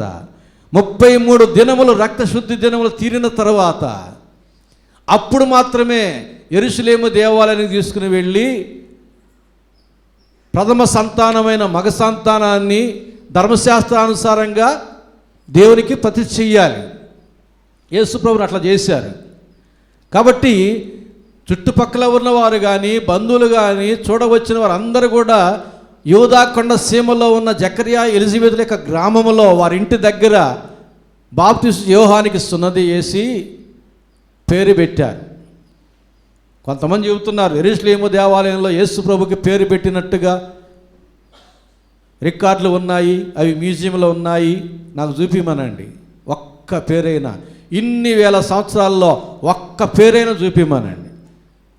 [SPEAKER 2] 33 దినములు రక్తశుద్ధి దినములు తీరిన తర్వాత అప్పుడు మాత్రమే యెరూషలేము దేవాలయానికి తీసుకుని వెళ్ళి ప్రథమ సంతానమైన మగ సంతానాన్ని ధర్మశాస్త్రానుసారంగా దేవునికి ప్రతిష్ఠ చెయ్యాలి. యేసుప్రభుని అట్లా చేశారు. కాబట్టి చుట్టుపక్కల ఉన్నవారు కానీ, బంధువులు కానీ, చూడవచ్చిన వారు అందరూ కూడా యూదాకొండ సీమలో ఉన్న జకర్యా ఎలిజబెతుల యొక్క గ్రామంలో వారి ఇంటి దగ్గర బాప్తిస్మ యోహానికి సున్నతి చేసి పేరు పెట్టారు. కొంతమంది చెబుతున్నారు యెరూషలేము దేవాలయంలో యేసు ప్రభుకి పేరు పెట్టినట్టుగా రికార్డులు ఉన్నాయి, అవి మ్యూజియంలో ఉన్నాయి, నాకు చూపిమనండి. ఒక్క పేరైనా, ఇన్ని వేల సంవత్సరాల్లో ఒక్క పేరైనా చూపిమనండి.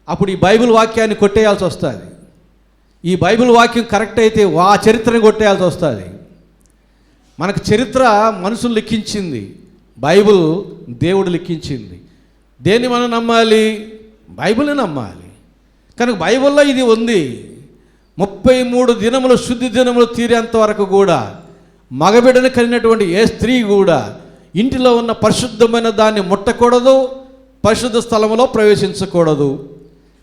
[SPEAKER 2] అప్పుడు ఈ బైబిల్ వాక్యాన్ని కొట్టేయాల్సి వస్తుంది. ఈ బైబిల్ వాక్యం కరెక్ట్ అయితే ఆ చరిత్రని కొట్టేయాల్సి వస్తుంది. మనకు చరిత్ర మనుషులు లిఖించింది, బైబిల్ దేవుడు లిఖించింది. దేన్ని మనం నమ్మాలి? బైబిల్ని నమ్మాలి. కనుక బైబిల్లో ఇది ఉంది. 33 దినములు శుద్ధి దినములు తీరేంత వరకు కూడా మగబిడ్డను కలిగినటువంటి ఏ స్త్రీ కూడా ఇంటిలో ఉన్న పరిశుద్ధమైన దాన్ని ముట్టకూడదు, పరిశుద్ధ స్థలములో ప్రవేశించకూడదు.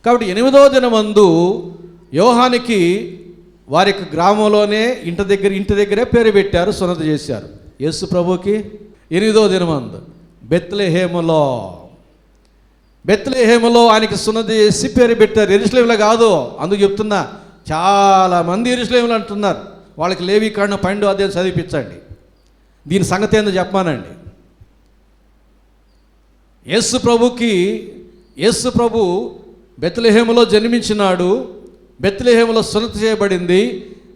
[SPEAKER 2] కాబట్టి 8వ దినమందు యోహానికి వారి గ్రామంలోనే ఇంటి దగ్గరే పేరు పెట్టారు, సున్నతి చేశారు. యేసు ప్రభుకి 8వ దినమందు బెత్లెహేములో ఆయనకి సున్నతి చేసి పేరు పెట్టారు. యెరూషలేములో కాదు. అందుకు చెప్తున్నా, చాలామంది యెరూషలేములో అంటున్నారు. వాళ్ళకి లేవీకాండం 12వ అధ్యాయం చదివించండి. దీని సంగతి ఏందో చెప్పమానండి. యేసు ప్రభు బెత్లెహేములో జన్మించినాడు, బెత్లెహేములో సున్నతి చేయబడింది,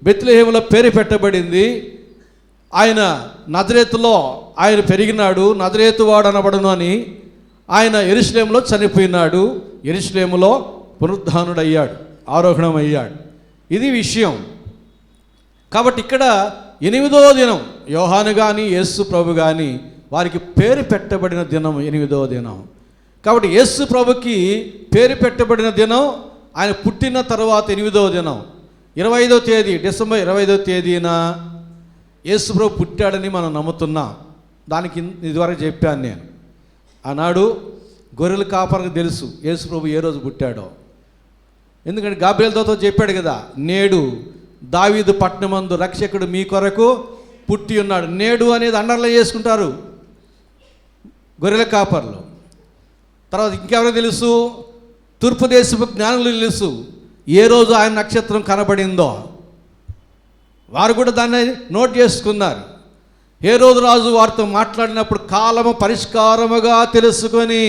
[SPEAKER 2] బెత్లెహేములో పేరు పెట్టబడింది. ఆయన నజరేతులో ఆయన పెరిగినాడు, నజరేతు వాడు అనబడును అని ఆయన యెరూషలేములో చనిపోయినాడు, యెరూషలేములో పునరుద్ధానుడయ్యాడు, ఆరోహణమయ్యాడు. ఇది విషయం. కాబట్టి ఇక్కడ 8వ దినం యోహాను కానీ యేసు ప్రభు కానీ వారికి పేరు పెట్టబడిన దినం 8వ దినం. కాబట్టి యేసు ప్రభుకి పేరు పెట్టబడిన దినం ఆయన పుట్టిన తర్వాత 8వ దినం. 25వ తేదీ, డిసెంబర్ 25వ తేదీన యేసు ప్రభు పుట్టాడని మనం నమ్ముతున్నాం. దానికి ఇదివరకు చెప్పాను నేను. ఆనాడు గొర్రెల కాపరికి తెలుసు యేసు ప్రభు ఏ రోజు పుట్టాడో. ఎందుకంటే గాబ్రియెల్ దూత చెప్పాడు కదా, నేడు దావీదు పట్టణమందు రక్షకుడు మీ కొరకు పుట్టి ఉన్నాడు. నేడు అనేది అండర్లైన్ చేసుకుంటారు గొర్రెల కాపర్లు. తర్వాత ఇంకెవరో తెలుసు, తూర్పు దేశపు జ్ఞానులు తెలుసు ఏ రోజు ఆయన నక్షత్రం కనబడిందో. వారు కూడా దాన్ని నోట్ చేసుకున్నారు. ఏ రోజు రాజు వారితో మాట్లాడినప్పుడు కాలము పరిష్కారముగా తెలుసుకొని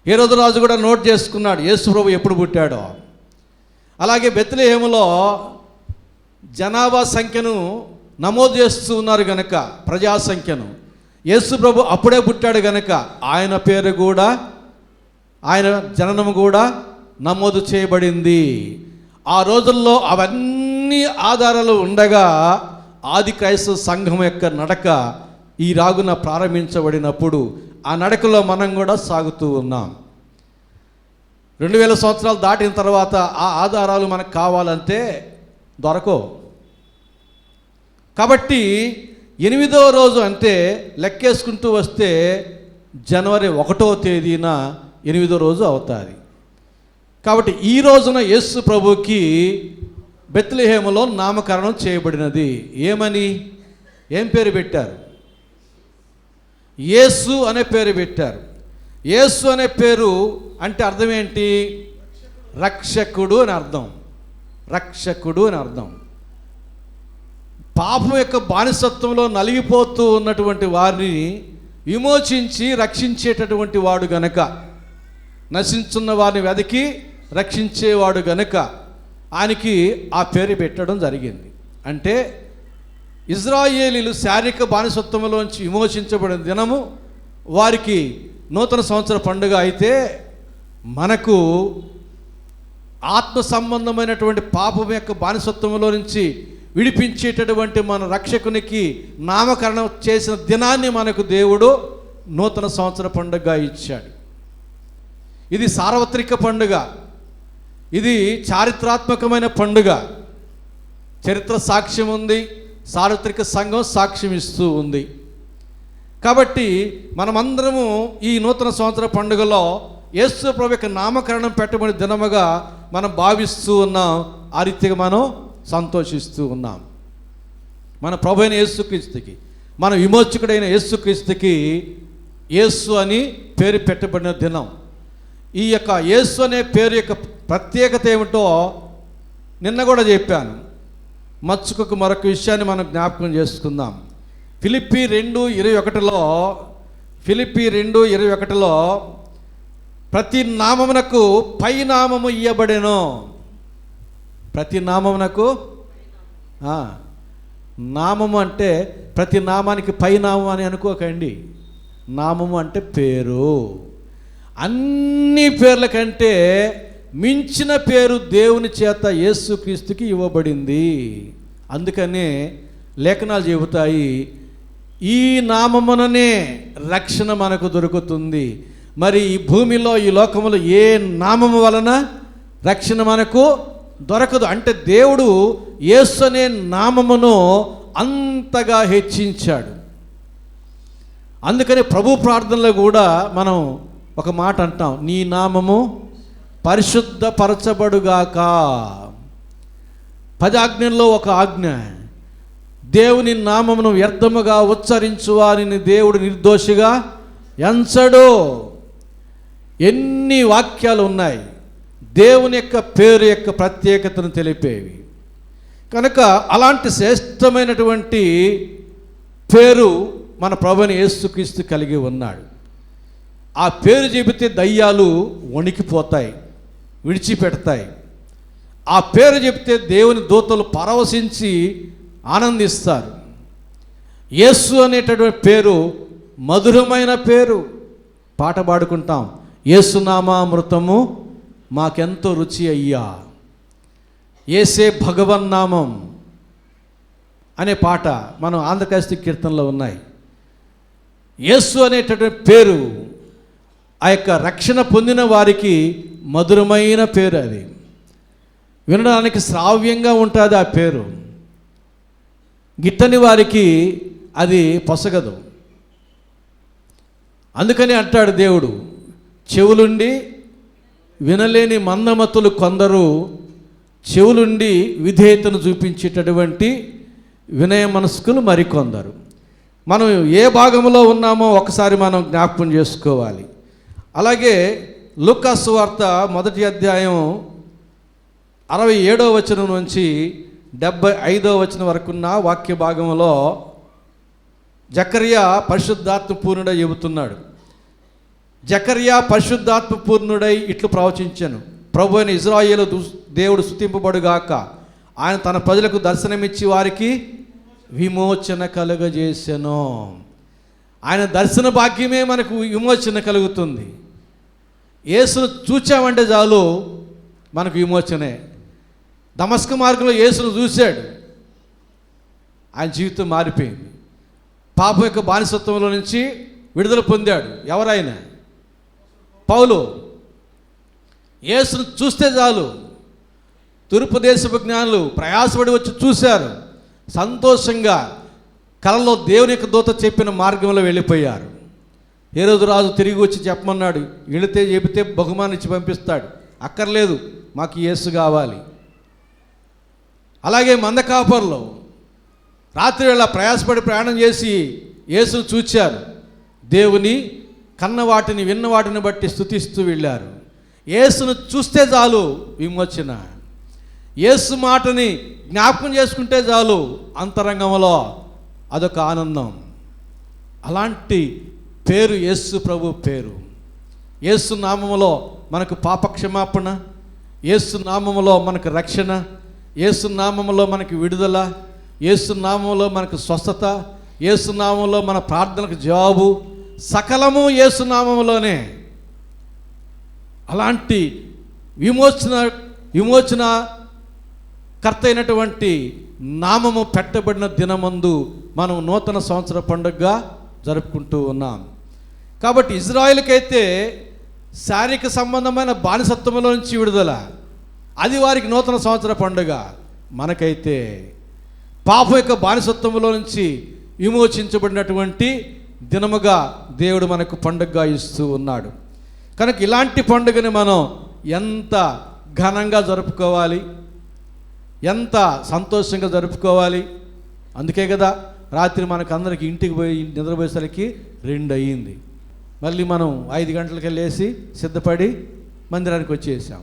[SPEAKER 2] ఏ రోజు రాజు కూడా నోట్ చేసుకున్నాడు యేసు ప్రభు ఎప్పుడు పుట్టాడో. అలాగే బెత్లెహేములో జనాభా సంఖ్యను నమోదు చేస్తూ ఉన్నారు గనక, ప్రజా సంఖ్యను, యేసు ప్రభు అప్పుడే పుట్టాడు గనక ఆయన పేరు కూడా, ఆయన జననం కూడా నమోదు చేయబడింది. ఆ రోజుల్లో అవన్నీ ఆధారాలు ఉండగా ఆది క్రైస్తవ సంఘం యొక్క నడక ఈ రాగున ప్రారంభించబడినప్పుడు ఆ నడకలో మనం కూడా సాగుతూ ఉన్నాం. 2000 సంవత్సరాలు దాటిన తర్వాత ఆ ఆధారాలు మనకు కావాలంటే దొరకవు. కాబట్టి 8వ రోజు అంటే లెక్కేసుకుంటూ వస్తే జనవరి 1వ తేదీన 8వ రోజు అవుతుంది. కాబట్టి ఈ రోజున యేసు ప్రభుకి బెత్లెహేములో నామకరణం చేయబడినది. ఏం పేరు పెట్టారు? యేసు అనే పేరు పెట్టారు. యేసు అనే పేరు అంటే అర్థం ఏంటి? రక్షకుడు అని అర్థం. రక్షకుడు అని అర్థం. పాపం యొక్క బానిసత్వంలో నలిగిపోతూ ఉన్నటువంటి వారిని విమోచించి రక్షించేటటువంటి వాడు గనక, నశించున్న వారిని వెతికి రక్షించేవాడు గనక ఆయనకి ఆ పేరు పెట్టడం జరిగింది. అంటే ఇజ్రాయేలీలు శారీరక బానిసత్వంలోంచి విమోచించబడిన దినము వారికి నూతన సంవత్సర పండుగ అయితే, మనకు ఆత్మ సంబంధమైనటువంటి పాపం యొక్క బానిసత్వంలో నుంచి విడిపించేటటువంటి మన రక్షకునికి నామకరణం చేసిన దినాన్ని మనకు దేవుడు నూతన సంవత్సర పండుగగా ఇచ్చాడు. ఇది సార్వత్రిక పండుగ, ఇది చారిత్రాత్మకమైన పండుగ. చరిత్ర సాక్ష్యం ఉంది, సార్వత్రిక సంఘం సాక్ష్యం ఇస్తూ ఉంది. కాబట్టి మనమందరము ఈ నూతన సంవత్సర పండుగలో యేసు ప్రభు యొక్క నామకరణం పెట్టబడిన దినముగా మనం భావిస్తూ ఉన్నాం. ఆ రీతిగా మనం సంతోషిస్తూ ఉన్నాం. మన ప్రభు అయిన యేసుక్రీస్తుకి, మన విమోచకుడైన యేసుక్రీస్తుకి యేసు అని పేరు పెట్టబడిన దినం. ఈ యొక్క యేసు అనే పేరు యొక్క ప్రత్యేకత ఏమిటో నిన్న కూడా చెప్పాను. మచ్చుకు మరొక విషయాన్ని మనం జ్ఞాపకం చేసుకుందాం. ఫిలిప్పీ 2:21లో ప్రతి నామమునకు పై నామము ఇయ్యబడెను. ప్రతి నామమునకు, నామము అంటే ప్రతి నామానికి పై నామం అని అనుకోకండి. నామము అంటే పేరు. అన్ని పేర్ల కంటే మించిన పేరు దేవుని చేత యేసుక్రీస్తుకి ఇవ్వబడింది. అందుకనే లేఖనాలు చెబుతాయి, ఈ నామముననే రక్షణ మనకు దొరుకుతుంది. మరి ఈ భూమిలో, ఈ లోకములో ఏ నామము వలన రక్షణ మనకు దొరకదు. అంటే దేవుడు యేసు అనే నామమును అంతగా హెచ్చించాడు. అందుకని ప్రభు ప్రార్థనలో కూడా మనం ఒక మాట అంటాం, నీ నామము పరిశుద్ధపరచబడుగాక. 10 ఆజ్ఞల్లో ఒక ఆజ్ఞ, దేవుని నామమును వ్యర్థముగా ఉచ్చరించు వారిని దేవుడు నిర్దోషిగా ఎంచడు. ఎన్ని వాక్యాలు ఉన్నాయి దేవుని యొక్క పేరు యొక్క ప్రత్యేకతను తెలిపేవి. కనుక అలాంటి శ్రేష్టమైనటువంటి పేరు మన ప్రభువైన యేసుక్రీస్తు కలిగి ఉన్నాడు. ఆ పేరు చెబితే దయ్యాలు వణికిపోతాయి, విడిచిపెడతాయి. ఆ పేరు చెబితే దేవుని దూతలు పరవశించి ఆనందిస్తారు. యేసు అనేటటువంటి పేరు మధురమైన పేరు. పాట పాడుకుంటాం, యేసునామామృతము మాకెంతో రుచి అయ్యా, యేసే భగవన్నామం అనే పాట మనం ఆంధ్రక్రైస్తవ కీర్తనలో ఉన్నాయి. యేసు అనేటటువంటి పేరు ఆ యొక్క రక్షణ పొందిన వారికి మధురమైన పేరు. అది వినడానికి శ్రావ్యంగా ఉంటుంది. ఆ పేరు గిట్టని వారికి అది పొసగదు. అందుకని అంటాడు దేవుడు, చెవులుండి వినలేని మందమతులు కొందరు చెవులుండి విధేయతను చూపించేటటువంటి వినయ మనస్కులు మరికొందరు. మనం ఏ భాగంలో ఉన్నామో ఒకసారి మనం జ్ఞాపకం చేసుకోవాలి. అలాగే లూకా సువార్త 1వ అధ్యాయం 67వ వచనం నుంచి 75వ వచనం వరకున్న వాక్య భాగంలో జకర్యా పరిశుద్ధాత్మ పూర్ణుడై చెబుతున్నాడు. జకర్యా పరిశుద్ధాత్మ పూర్ణుడై ఇట్లు ప్రవచించాను, ప్రభు అయిన ఇజ్రాయేలు దేవుడు స్తుతింపబడుగాక, ఆయన తన ప్రజలకు దర్శనమిచ్చి వారికి విమోచన కలుగజేసెను. ఆయన దర్శన భాగ్యమే మనకు విమోచన కలుగుతుంది. యేసును చూచామంటే చాలు మనకు విమోచనే. దమస్క మార్గంలో యేసును చూశాడు, ఆయన జీవితం మారిపోయింది. పాపం యొక్క బానిసత్వంలో నుంచి విడుదల పొందాడు. ఎవరైనా పౌలు యేసును చూస్తే చాలు, తూర్పు దేశపు జ్ఞానులు ప్రయాసపడి వచ్చి చూశారు, సంతోషంగా కలలో దేవుని యొక్క దూత చెప్పిన మార్గంలో వెళ్ళిపోయారు. హేరోదు రాజు తిరిగి వచ్చి చెప్పమన్నాడు, వెళితే చెబితే బహుమానం ఇచ్చి పంపిస్తాడు, అక్కర్లేదు మాకు యేసు కావాలి. అలాగే మందకాపర్లో రాత్రి వేళ ప్రయాసపడి ప్రయాణం చేసి యేసును చూచారు, దేవుని కన్న వాటిని విన్న వాటిని బట్టి స్తుతిస్తూ వెళ్ళారు. యేసును చూస్తే చాలు విమోచన. యేసు మాటని జ్ఞాపకం చేసుకుంటే చాలు అంతరంగంలో అదొక ఆనందం. అలాంటి పేరు యేసు ప్రభు పేరు. యేసు నామములో మనకు పాపక్షమాపణ, యేసు నామములో మనకు రక్షణ, యేసు నామములో మనకు విడుదల, యేసు నామములో మనకు స్వస్థత, యేసు నామములో మన ప్రార్థనకు జవాబు, సకలము యేసు నామములోనే. అలాంటి విమోచన కర్త అయినటువంటి నామము పెట్టబడిన దినమందు మనం నూతన సంవత్సర పండుగగా జరుపుకుంటూ ఉన్నాం. కాబట్టి ఇజ్రాయేలుకైతే శారీరక సంబంధమైన బానిసత్వంలో నుంచి విడుదల, అది వారికి నూతన సంవత్సర పండుగ. మనకైతే పాపం యొక్క బానిసత్వంలో నుంచి విమోచించబడినటువంటి దినముగా దేవుడు మనకు పండుగగా ఇస్తూ ఉన్నాడు. కనుక ఇలాంటి పండుగని మనం ఎంత ఘనంగా జరుపుకోవాలి, ఎంత సంతోషంగా జరుపుకోవాలి. అందుకే కదా రాత్రి మనకు అందరికి ఇంటికి పోయి నిద్రపోయేసరికి 2 అయ్యింది. మళ్ళీ మనం 5 గంటలకి లేచి సిద్ధపడి మందిరానికి వచ్చేసాం.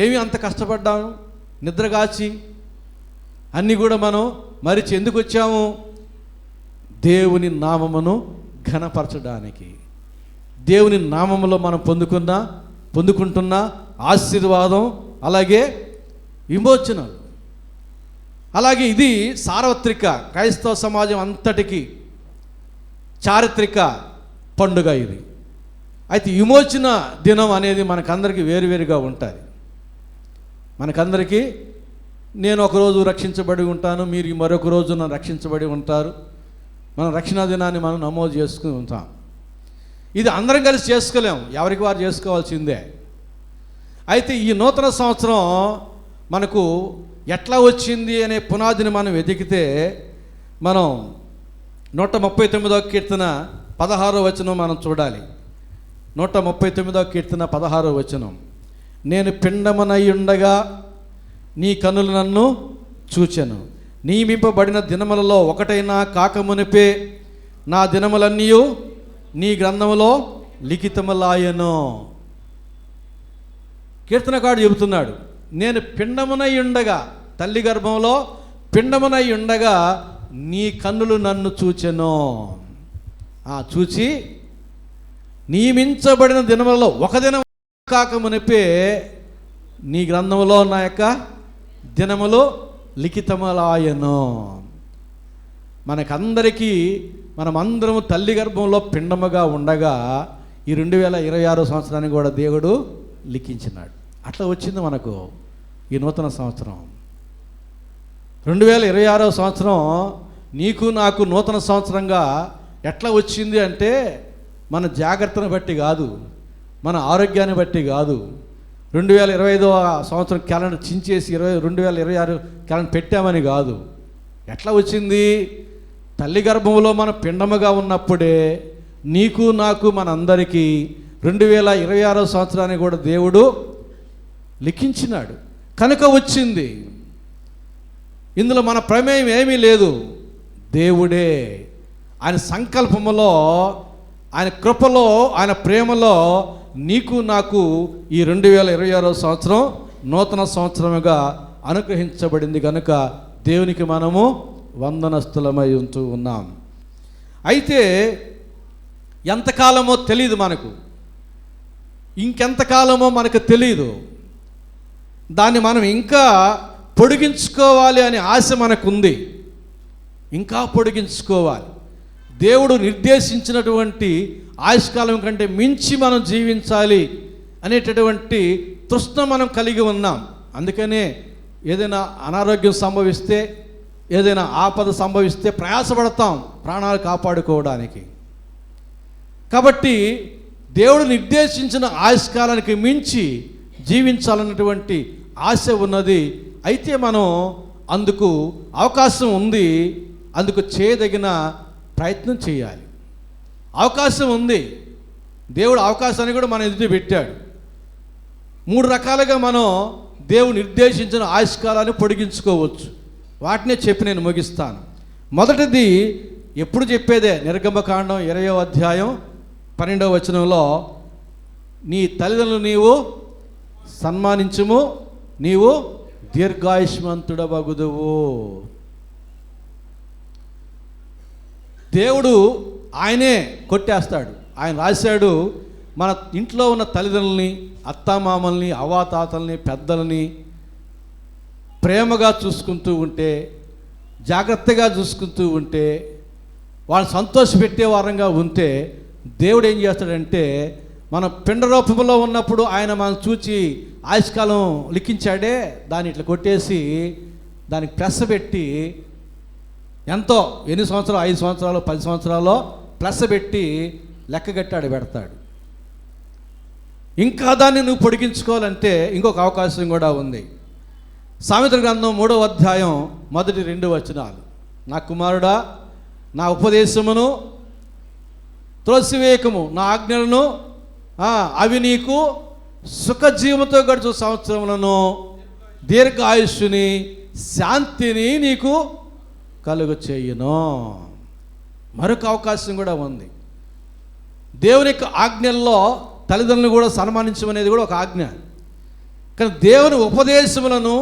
[SPEAKER 2] ఏమి అంత కష్టపడ్డాము, నిద్రగాచి అన్నీ కూడా మనం మరిచి ఎందుకు వచ్చాము? దేవుని నామమును ఘనపరచడానికి. దేవుని నామములో మనం పొందుకుంటున్న ఆశీర్వాదం, అలాగే విమోచనం. అలాగే ఇది సార్వత్రిక క్రైస్తవ సమాజం అంతటికి చారిత్రక పండుగ ఇది. అయితే విమోచన దినం అనేది మనకందరికీ వేరువేరుగా ఉంటుంది. మనకందరికీ నేను ఒకరోజు రక్షించబడి ఉంటాను, మీరు మరొక రోజున రక్షించబడి ఉంటారు. మన రక్షణ దినాన్ని మనం నమోదు చేసుకుని ఉంటాం. ఇది అందరం కలిసి చేసుకోలేం, ఎవరికి వారు చేసుకోవాల్సిందే. అయితే ఈ నూతన సంవత్సరం మనకు ఎట్లా వచ్చింది అనే పునాదిని మనం వెతికితే మనం 139వ కీర్తన 16వ వచనం మనం చూడాలి. 139వ కీర్తన 16వ వచనం, నేను పిండమునై ఉండగా నీ కన్నులు నన్ను చూచెను, నియమింపబడిన దినములలో ఒకటైనా కాకమునిపే నా దినములన్నీ నీ గ్రంథములో లిఖితములాయెను. కీర్తనకారుడు చెబుతున్నాడు, నేను పిండమునై ఉండగా, తల్లి గర్భంలో పిండమునై ఉండగా నీ కన్నులు నన్ను చూచెను. చూచి నియమించబడిన దినములలో ఒక దినం కాకమునిపే నీ గ్రంథములో నా యొక్క దినములు లిఖితములాయెను. మనకందరికీ మనమందరము తల్లి గర్భంలో పిండముగా ఉండగా ఈ 2026 సంవత్సరాన్ని కూడా దేవుడు లిఖించినాడు. అట్లా వచ్చింది మనకు ఈ నూతన సంవత్సరం. 2026 సంవత్సరం నీకు నాకు నూతన సంవత్సరంగా ఎట్లా వచ్చింది అంటే మన జాగ్రత్తను బట్టి కాదు, మన ఆరోగ్యాన్ని బట్టి కాదు. 2025 సంవత్సరం క్యాలెండర్ చించేసి 2026 క్యాలెండర్ పెట్టామని కాదు. ఎట్లా వచ్చింది? తల్లి గర్భంలో మన పిండముగా ఉన్నప్పుడే నీకు నాకు మనందరికీ 2026 సంవత్సరాన్ని కూడా దేవుడు లిఖించినాడు. కనుక వచ్చింది. ఇందులో మన ప్రమేయం ఏమీ లేదు. దేవుడే ఆయన సంకల్పములో, ఆయన కృపలో, ఆయన ప్రేమలో నీకు నాకు ఈ 2026వ సంవత్సరం నూతన సంవత్సరముగా అనుగ్రహించబడింది. కనుక దేవునికి మనము వందనస్తులమై ఉంటూ ఉన్నాం. అయితే ఎంతకాలమో తెలియదు మనకు, ఇంకెంతకాలమో మనకు తెలియదు. దాన్ని మనం ఇంకా పొడిగించుకోవాలి అనే ఆశ మనకుంది. ఇంకా పొడిగించుకోవాలి. దేవుడు నిర్దేశించినటువంటి ఆయుష్కాలం కంటే మించి మనం జీవించాలి అనేటటువంటి తృష్ణ మనం కలిగి ఉన్నాం. అందుకనే ఏదైనా అనారోగ్యం సంభవిస్తే, ఏదైనా ఆపద సంభవిస్తే ప్రయాసపడతాం ప్రాణాలు కాపాడుకోవడానికి. కాబట్టి దేవుడు నిర్దేశించిన ఆయుష్కాలానికి మించి జీవించాలన్నటువంటి ఆశ ఉన్నది. అయితే మనం అందుకు అవకాశం ఉంది, అందుకు చేయదగిన ప్రయత్నం చేయాలి. అవకాశం ఉంది. దేవుడు అవకాశాన్ని కూడా మన ఎదుట పెట్టాడు. 3 రకాలుగా మనం దేవుడు నిర్దేశించిన ఆయుష్కాలాన్ని పొడిగించుకోవచ్చు. వాటినే చెప్పి నేను ముగిస్తాను. మొదటిది ఎప్పుడు చెప్పేదే, నిర్గమకాండం 20వ అధ్యాయం 12వ వచనంలో, నీ తల్లిదండ్రులు నీవు సన్మానించుము, నీవు దీర్ఘాయుష్మంతుడవగుదువు. దేవుడు ఆయనే కొట్టేస్తాడు. ఆయన రాశాడు, మన ఇంట్లో ఉన్న తల్లిదండ్రులని, అత్తామామల్ని, అవ్వాతాతల్ని, పెద్దలని ప్రేమగా చూసుకుంటూ ఉంటే, జాగ్రత్తగా చూసుకుంటూ ఉంటే, వాళ్ళు సంతోషపెట్టే వారంగా ఉంటే, దేవుడు ఏం చేస్తాడంటే, మన పిండ రూపంలో ఉన్నప్పుడు ఆయన మనం చూచి ఆయుష్కాలం లిఖించాడే, దాన్ని ఇట్లా కొట్టేసి దానికి ప్రెస్ పెట్టి, ఎంతో ఎన్ని సంవత్సరాలు, 5 సంవత్సరాలు 10 సంవత్సరాలు ప్లస్ పెట్టి లెక్కగట్టాడు పెడతాడు. ఇంకా దాన్ని నువ్వు పొడిగించుకోవాలంటే ఇంకొక అవకాశం కూడా ఉంది. సామెతల గ్రంథం 3వ అధ్యాయం 1-2 వచనాలు, నా కుమారుడా, నా ఉపదేశమును త్రోసివేయకము, నా ఆజ్ఞలను అవి నీకు సుఖజీవంతో గడుచు సంవత్సరములను, దీర్ఘాయుష్ని, శాంతిని నీకు కలుగు చేయును. మరొక అవకాశం కూడా ఉంది. దేవుని యొక్క ఆజ్ఞల్లో తల్లిదండ్రులను కూడా సన్మానించమనేది కూడా ఒక ఆజ్ఞ. కానీ దేవుని ఉపదేశములను,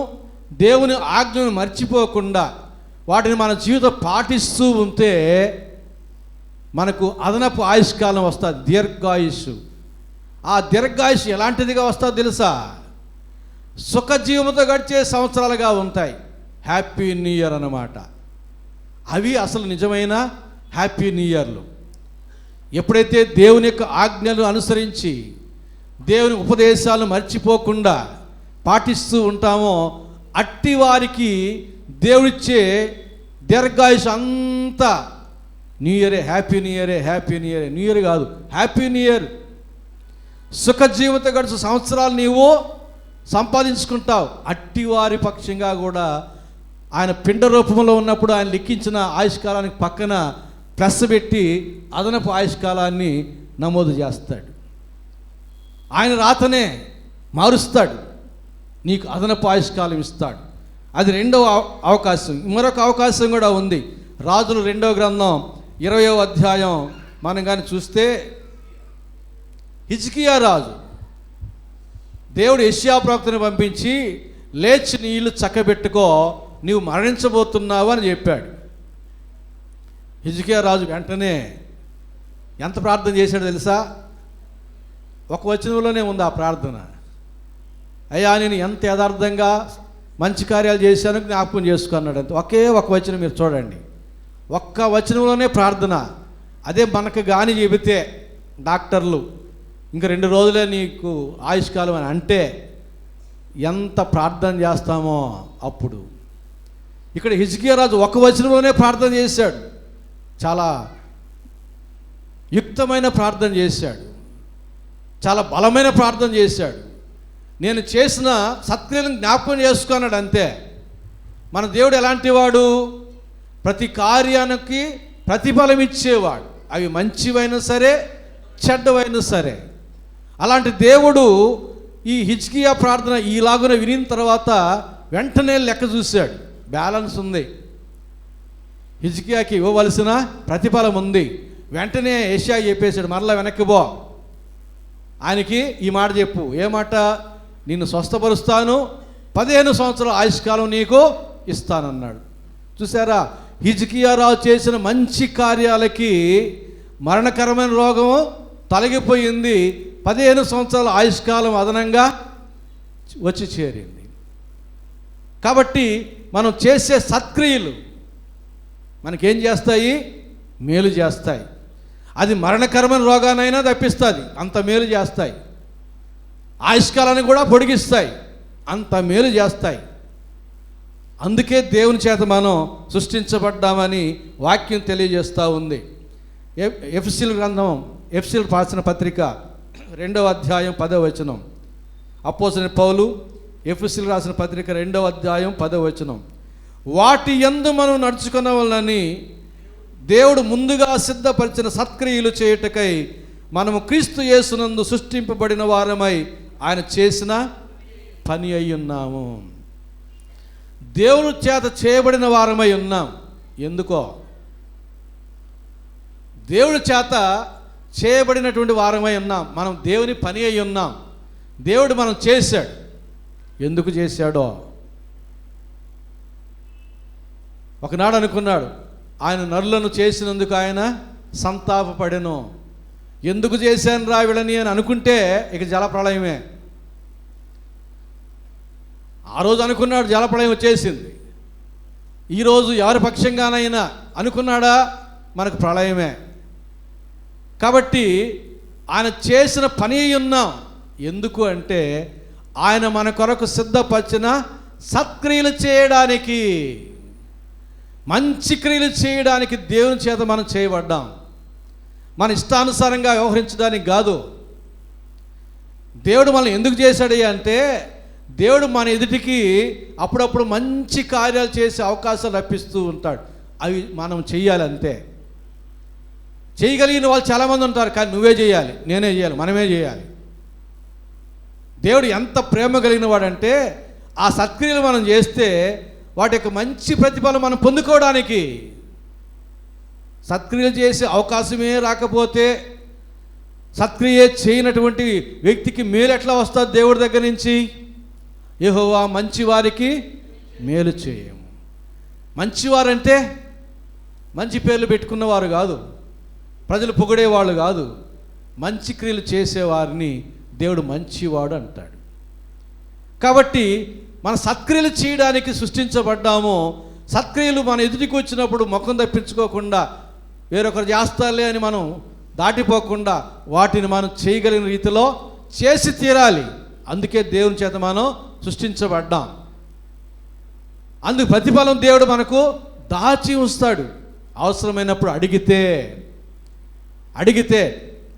[SPEAKER 2] దేవుని ఆజ్ఞను మర్చిపోకుండా వాటిని మన జీవితం పాటిస్తూ ఉంటే మనకు అదనపు ఆయుష్కాలం వస్తుంది, దీర్ఘాయుష్. ఆ దీర్ఘాయుష్ ఎలాంటిదిగా వస్తుందో తెలుసా? సుఖజీవంతో గడిచే సంవత్సరాలుగా ఉంటాయి. హ్యాపీ న్యూ ఇయర్ అన్నమాట. అవి అసలు నిజమైన హ్యాపీ న్యూ ఇయర్లు. ఎప్పుడైతే దేవుని యొక్క ఆజ్ఞలు అనుసరించి దేవుని ఉపదేశాలను మర్చిపోకుండా పాటిస్తూ ఉంటామో అట్టి వారికి దేవుడిచ్చే దీర్ఘాయుష్ అంతా న్యూ ఇయరే, హ్యాపీ న్యూ ఇయరే, హ్యాపీ న్యూ ఇయరే. న్యూ ఇయర్ కాదు, హ్యాపీ న్యూ ఇయర్. సుఖజీవిత గడుచు సంవత్సరాలు నీవు సంపాదించుకుంటావు. అట్టి వారి పక్షంగా కూడా ఆయన పిండ రూపంలో ఉన్నప్పుడు ఆయన లెక్కించిన ఆయుష్కాలానికి పక్కన ప్లస్ పెట్టి అదనపు ఆయుష్కాలాన్ని నమోదు చేస్తాడు. ఆయన రాతనే మారుస్తాడు, నీకు అదనపు ఆయుష్కాలం ఇస్తాడు. అది రెండవ అవకాశం. మరొక అవకాశం కూడా ఉంది. రాజులు 2వ గ్రంథం 20వ అధ్యాయం మనం కానీ చూస్తే, హిజ్కియా రాజు దేవుడు యెషయా ప్రవక్తను పంపించి, లేచి నీ ఇల్లు చక్కబెట్టుకో, నీవు మరణించబోతున్నావు అని చెప్పాడు. హిజ్కియా రాజు వెంటనే ఎంత ప్రార్థన చేశాడో తెలుసా? ఒక వచనంలోనే ఉంది ఆ ప్రార్థన. అయ్యా, నేను ఎంత యథార్థంగా మంచి కార్యాలు చేశాను జ్ఞాపకం చేసుకున్నాడు. అంతే, ఒకే ఒక వచనం మీరు చూడండి. ఒక్క వచనంలోనే ప్రార్థన. అదే మనకు కానీ చెబితే డాక్టర్లు ఇంక 2 రోజులే నీకు ఆయుష్కాలం అని అంటే ఎంత ప్రార్థన చేస్తామో అప్పుడు. ఇక్కడ హిజ్కియా రాజు ఒక వచనంలోనే ప్రార్థన చేశాడు. చాలా యుక్తమైన ప్రార్థన చేశాడు, చాలా బలమైన ప్రార్థన చేశాడు. నేను చేసిన సత్క్రియలను జ్ఞాపకం చేసుకున్నాడు. అంతే. మన దేవుడు ఎలాంటి వాడు? ప్రతి కార్యానికి ప్రతిఫలం ఇచ్చేవాడు. అవి మంచివైనా సరే, చెడ్డవైనా సరే. అలాంటి దేవుడు ఈ హిజ్కియా ప్రార్థన ఈలాగున వినిన తర్వాత వెంటనే లెక్క చూశాడు, బ్యాలెన్స్ ఉంది, హిజ్కియాకి ఇవ్వవలసిన ప్రతిఫలం ఉంది. వెంటనే యెషయా చెప్పేశాడు, మరలా వెనక్కి పో, ఆయనకి ఈ మాట చెప్పు. ఏ మాట? నిన్ను స్వస్థపరుస్తాను, 15 సంవత్సరాల ఆయుష్కాలం నీకు ఇస్తానన్నాడు. చూసారా, హిజ్కియా రాజు చేసిన మంచి కార్యాలకి మరణకరమైన రోగం తొలగిపోయింది, 15 సంవత్సరాల ఆయుష్కాలం అదనంగా వచ్చి చేరింది. కాబట్టి మనం చేసే సత్క్రియలు మనకేం చేస్తాయి? మేలు చేస్తాయి. అది మరణకరమైన రోగానైనా తప్పిస్తుంది, అంత మేలు చేస్తాయి. ఆయుష్కాలాన్ని కూడా పొడిగిస్తాయి, అంత మేలు చేస్తాయి. అందుకే దేవుని చేత మనం సృష్టించబడ్డామని వాక్యం తెలియజేస్తూ ఉంది. ఎఫెసీయుల గ్రంథం, ఎఫెసీయులకు రాసిన పత్రిక 2వ అధ్యాయం 10వ వచనం. అపోస్తలుడైన పౌలు ఎఫెసీయులకు రాసిన పత్రిక 2వ అధ్యాయం 10వ వచనం. వాటి యందు మనం నడుచుకునవలనని దేవుడు ముందుగా సిద్ధపరిచిన సత్క్రియలు చేయుటకై మనము క్రీస్తు యేసునందు సృష్టింపబడిన వారమై ఆయన చేసిన పని అయి ఉన్నాము. దేవుని చేత చేయబడిన వారమై ఉన్నాం. ఎందుకో? దేవుడి చేత చేయబడినటువంటి వారమై ఉన్నాం. మనం దేవుని పని అయి ఉన్నాం. దేవుడు మనం చేశాడు. ఎందుకు చేశాడో? ఒకనాడు అనుకున్నాడు, ఆయన నరులను చేసినందుకు ఆయన సంతాపపడెను. ఎందుకు చేశాను రా వీళ్ళని అని అనుకుంటే ఇక జలప్రళయమే. ఆ రోజు అనుకున్నాడు, జలప్రళయం వచ్చేసింది. ఈరోజు ఎవరి పక్షంగానైనా అనుకున్నాడా, మనకు ప్రళయమే. కాబట్టి ఆయన చేసిన పని ఉన్నాం. ఎందుకు అంటే ఆయన మన కొరకు సిద్ధపరిచిన సత్క్రియలు చేయడానికి, మంచి క్రియలు చేయడానికి దేవుని చేత మనం చేయబడ్డాం. మన ఇష్టానుసారంగా వ్యవహరించడానికి కాదు. దేవుడు మనల్ని ఎందుకు చేశాడు అంటే, దేవుడు మన ఎదుటికి అప్పుడప్పుడు మంచి కార్యాలు చేసే అవకాశాలు రప్పిస్తూ ఉంటాడు. అవి మనం చెయ్యాలి అంతే. చేయగలిగిన వాళ్ళు చాలామంది ఉంటారు, కానీ నువ్వే చేయాలి, నేనే చేయాలి, మనమే చేయాలి. దేవుడు ఎంత ప్రేమ కలిగిన వాడంటే, ఆ సత్క్రియలు మనం చేస్తే వాటి యొక్క మంచి ప్రతిఫలం మనం పొందుకోవడానికి, సత్క్రియలు చేసే అవకాశమే రాకపోతే, సత్క్రియ చేయనటువంటి వ్యక్తికి మేలు ఎట్లా వస్తుంది దేవుడి దగ్గర నుంచి? యెహోవా మంచివారికి మేలు చేయము. మంచివారంటే మంచి పేర్లు పెట్టుకున్నవారు కాదు, ప్రజలు పొగిడేవాళ్ళు కాదు. మంచి క్రియలు చేసేవారిని దేవుడు మంచివాడు అంటాడు. కాబట్టి మన సత్క్రియలు చేయడానికి సృష్టించబడ్డాము. సత్క్రియలు మన ఎదుటికి వచ్చినప్పుడు ముఖం తప్పించుకోకుండా, వేరొకరు చేస్తారులే అని మనం దాటిపోకుండా వాటిని మనం చేయగలిగిన రీతిలో చేసి తీరాలి. అందుకే దేవుని చేత మనం సృష్టించబడ్డాం. అందుకు ప్రతిఫలం దేవుడు మనకు దాచి ఉంచుతాడు. అవసరమైనప్పుడు అడిగితే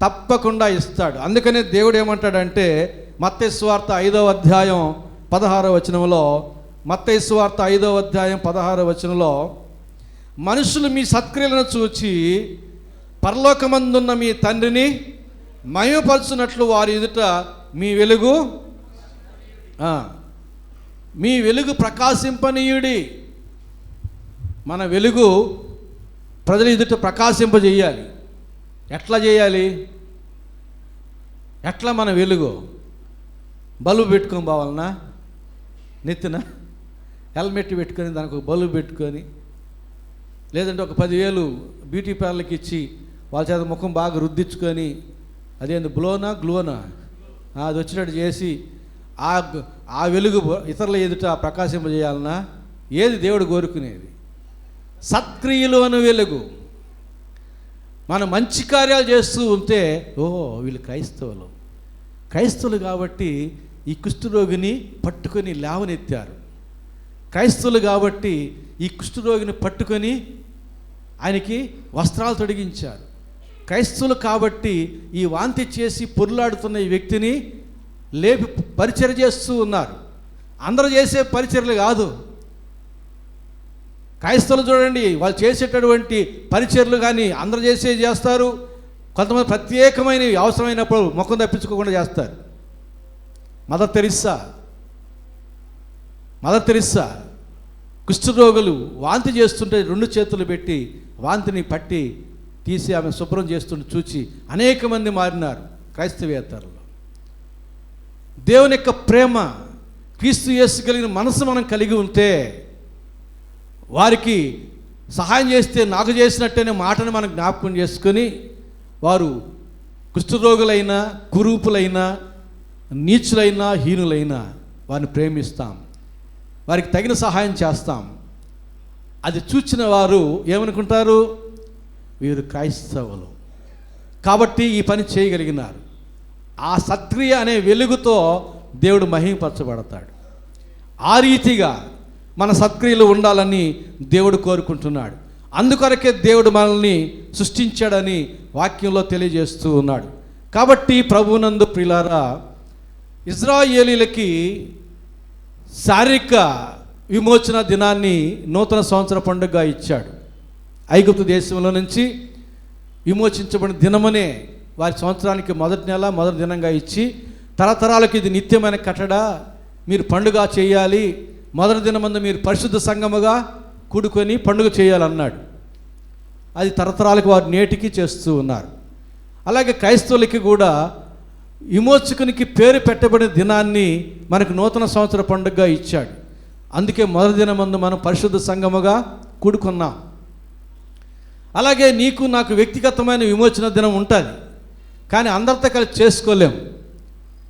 [SPEAKER 2] తప్పకుండా ఇస్తాడు. అందుకనే దేవుడు ఏమంటాడంటే, మత్తయి సువార్త 5వ అధ్యాయం 16వ వచనంలో, మత్తయి సువార్త 5వ అధ్యాయం 16వ వచనంలో, మనుషులు మీ సత్క్రియలను చూచి పరలోకమందున్న మీ తండ్రిని మహిమపరచునట్లు వారి ఎదుట మీ వెలుగు ప్రకాశింపనీయుడి. మన వెలుగు ప్రజల ఎదుట ప్రకాశింపజేయాలి. ఎట్లా చేయాలి? ఎట్లా మన వెలుగు? బల్బు పెట్టుకొని పోవాలన్నా, నెత్తిన హెల్మెట్ పెట్టుకొని దానికి ఒక బల్బు పెట్టుకొని, లేదంటే ఒక 10,000 బ్యూటీ పార్లర్కి ఇచ్చి వాళ్ళ చేత ముఖం బాగా రుద్దించుకొని, అదేంది గ్లోనా అది వచ్చినట్టు చేసి ఆ వెలుగు ఇతరుల ఎదుట ప్రకాశింపజేయాలన్నా? ఏది దేవుడు కోరుకునేది? సత్క్రియలు అను వెలుగు. మనం మంచి కార్యాలు చేస్తూ ఉంటే, వీళ్ళు క్రైస్తవులు కాబట్టి ఈ కుష్ఠరోగిని పట్టుకొని లేవనెత్తారు, క్రైస్తవులు కాబట్టి ఈ కుష్ఠరోగిని పట్టుకొని ఆయనకి వస్త్రాలు తొడిగించారు, క్రైస్తవులు కాబట్టి ఈ వాంతి చేసి పొర్లాడుతున్న ఈ వ్యక్తిని లేపి పరిచర్య చేస్తూ ఉన్నారు. అందరూ చేసే పరిచర్యలు కాదు. క్రైస్తవులు చూడండి, వాళ్ళు చేసేటటువంటి పరిచర్యలు కానీ అందరూ చేస్తారు. కొంతమంది ప్రత్యేకమైనవి అవసరమైనప్పుడు ముఖం తప్పించుకోకుండా చేస్తారు. మదర్ తెరిస్సా కుష్ఠరోగులు వాంతి చేస్తుంటే 2 చేతులు పెట్టి వాంతిని పట్టి తీసి ఆమె శుభ్రం చేస్తుంటే చూచి అనేక మంది మారినారు క్రైస్తవేతరులు. దేవుని యొక్క ప్రేమ, క్రీస్తు యేసు కలిగిన మనసు మనం కలిగి ఉంటే వారికి సహాయం చేస్తే నాకు చేసినట్టనే మాటను మనం జ్ఞాపకం చేసుకొని వారు కుష్ఠరోగులైనా, కురూపులైనా, నీచులైనా, హీనులైనా వారిని ప్రేమిస్తాం, వారికి తగిన సహాయం చేస్తాం. అది చూచిన వారు ఏమనుకుంటారు? వీరు క్రైస్తవులు కాబట్టి ఈ పని చేయగలిగినారు. ఆ సత్క్రియ అనే వెలుగుతో దేవుడు మహిమపరచబడతాడు. ఆ రీతిగా మన సత్క్రియలు ఉండాలని దేవుడు కోరుకుంటున్నాడు. అందుకొరకే దేవుడు మనల్ని సృష్టించాడని వాక్యంలో తెలియజేస్తూ ఉన్నాడు. కాబట్టి ప్రభువునందు ప్రియులారా, ఇశ్రాయేలీయులకి శారీరక విమోచన దినాన్ని నూతన సంవత్సర పండుగగా ఇచ్చాడు. ఐగుప్తు దేశంలో నుంచి విమోచించబడిన దినమనే వారి సంవత్సరానికి మొదటి నెల మొదటి దినంగా ఇచ్చి, తరతరాలకు ఇది నిత్యమైన కట్టడ, మీరు పండుగ చేయాలి, మొదటి దినమందు మీరు పరిశుద్ధ సంఘముగా కూడుకొని పండుగ చేయాలన్నాడు. అది తరతరాలకు వారు నేటికి చేస్తూ ఉన్నారు. అలాగే క్రైస్తవులకి కూడా విమోచకునికి పేరు పెట్టబడిన దినాన్ని మనకు నూతన సంవత్సర పండుగగా ఇచ్చాడు. అందుకే మొదటి దినమందు మనం పరిశుద్ధ సంఘముగా కూడుకున్నాం. అలాగే నీకు నాకు వ్యక్తిగతమైన విమోచన దినం ఉంటుంది, కానీ అందరితో కలిసి చేసుకోలేం.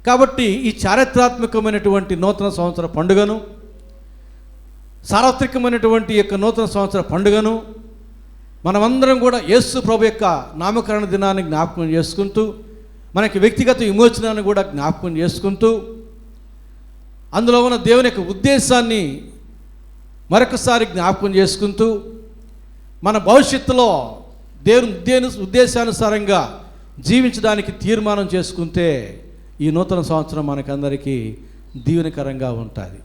[SPEAKER 2] కాబట్టి ఈ చారిత్రాత్మకమైనటువంటి నూతన సంవత్సర పండుగను, సార్వత్రికమైనటువంటి యొక్క నూతన సంవత్సర పండుగను మనమందరం కూడా యేసు ప్రభు యొక్క నామకరణ దినాన్ని జ్ఞాపకం చేసుకుంటూ, మనకి వ్యక్తిగత విమోచనాన్ని కూడా జ్ఞాపకం చేసుకుంటూ, అందులో ఉన్న దేవుని యొక్క ఉద్దేశాన్ని మరొకసారి జ్ఞాపకం చేసుకుంటూ, మన భవిష్యత్తులో దేవుని ఉద్దేశానుసారంగా జీవించడానికి తీర్మానం చేసుకుంటే ఈ నూతన సంవత్సరం మనకందరికీ దీవెనకరంగా ఉంటుంది.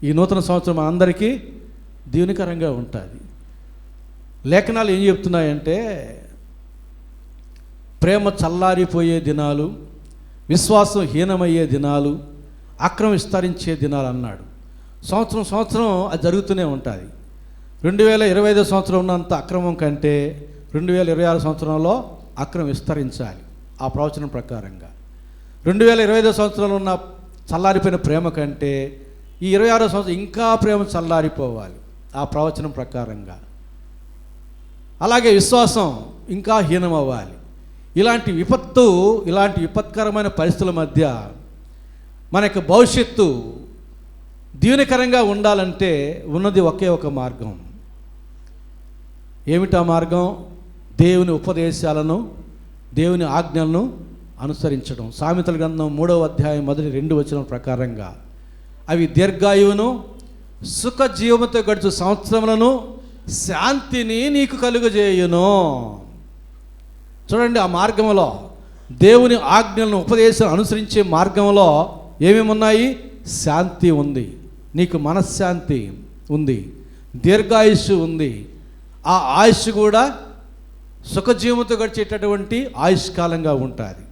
[SPEAKER 2] ఈ నూతన సంవత్సరం అందరికీ దీవెనకరంగా ఉంటుంది. లేఖనాలు ఏం చెప్తున్నాయంటే, ప్రేమ చల్లారిపోయే దినాలు, విశ్వాసం హీనమయ్యే దినాలు, అక్రమం విస్తరించే దినాలు అన్నాడు. సంవత్సరం అది జరుగుతూనే ఉంటుంది. 2025 సంవత్సరం ఉన్నంత అక్రమం కంటే 2026 సంవత్సరంలో అక్రమం విస్తరించాలి. ఆ ప్రవచనం ప్రకారంగా 2025 సంవత్సరంలో ఉన్న చల్లారిపోయిన ప్రేమ కంటే ఈ 26 సంవత్సరం ఇంకా ప్రేమ చల్లారిపోవాలి ఆ ప్రవచనం ప్రకారంగా. అలాగే విశ్వాసం ఇంకా హీనమవ్వాలి. ఇలాంటి విపత్కరమైన పరిస్థితుల మధ్య మన యొక్క భవిష్యత్తు దీవెనకరంగా ఉండాలంటే ఉన్నది ఒకే ఒక మార్గం. ఏమిటా మార్గం? దేవుని ఉపదేశాలను, దేవుని ఆజ్ఞలను అనుసరించడం. సామెతల గ్రంథం 3వ అధ్యాయం మొదటి 2 వచనం ప్రకారంగా అవి దీర్ఘాయువును, సుఖ జీవముతో గడుచు సంవత్సరములను, శాంతిని నీకు కలుగజేయును. చూడండి, ఆ మార్గంలో దేవుని ఆజ్ఞలను ఉపదేశాలను అనుసరించే మార్గంలో ఏమేమి ఉన్నాయి? శాంతి ఉంది, నీకు మనశ్శాంతి ఉంది, దీర్ఘాయుష్షు ఉంది. ఆ ఆయుష్ కూడా సుఖజీవంతో గడిచేటటువంటి ఆయుష్కాలంగా ఉంటుంది.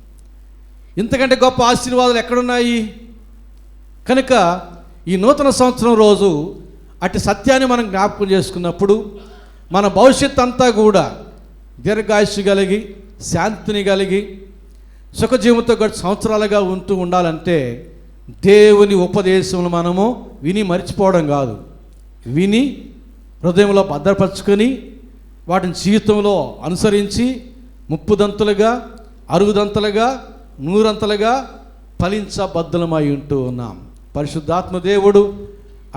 [SPEAKER 2] ఇంతకంటే గొప్ప ఆశీర్వాదాలు ఎక్కడున్నాయి? కనుక ఈ నూతన సంవత్సరం రోజు అటు సత్యాన్ని మనం జ్ఞాపకం చేసుకున్నప్పుడు మన భవిష్యత్ అంతా కూడా దీర్ఘాయుష్ కలిగి, శాంతిని కలిగి, సుఖజీవంతో గడిచే సంవత్సరాలుగా ఉండాలంటే దేవుని ఉపదేశములు మనము విని మర్చిపోవడం కాదు, విని హృదయంలో భద్రపరచుకొని వాటిని జీవితంలో అనుసరించి 30దంతలుగా, 60దంతలుగా, 100ంతలుగా ఫలించబద్ధులమై ఉంటూ ఉన్నాం. పరిశుద్ధాత్మ దేవుడు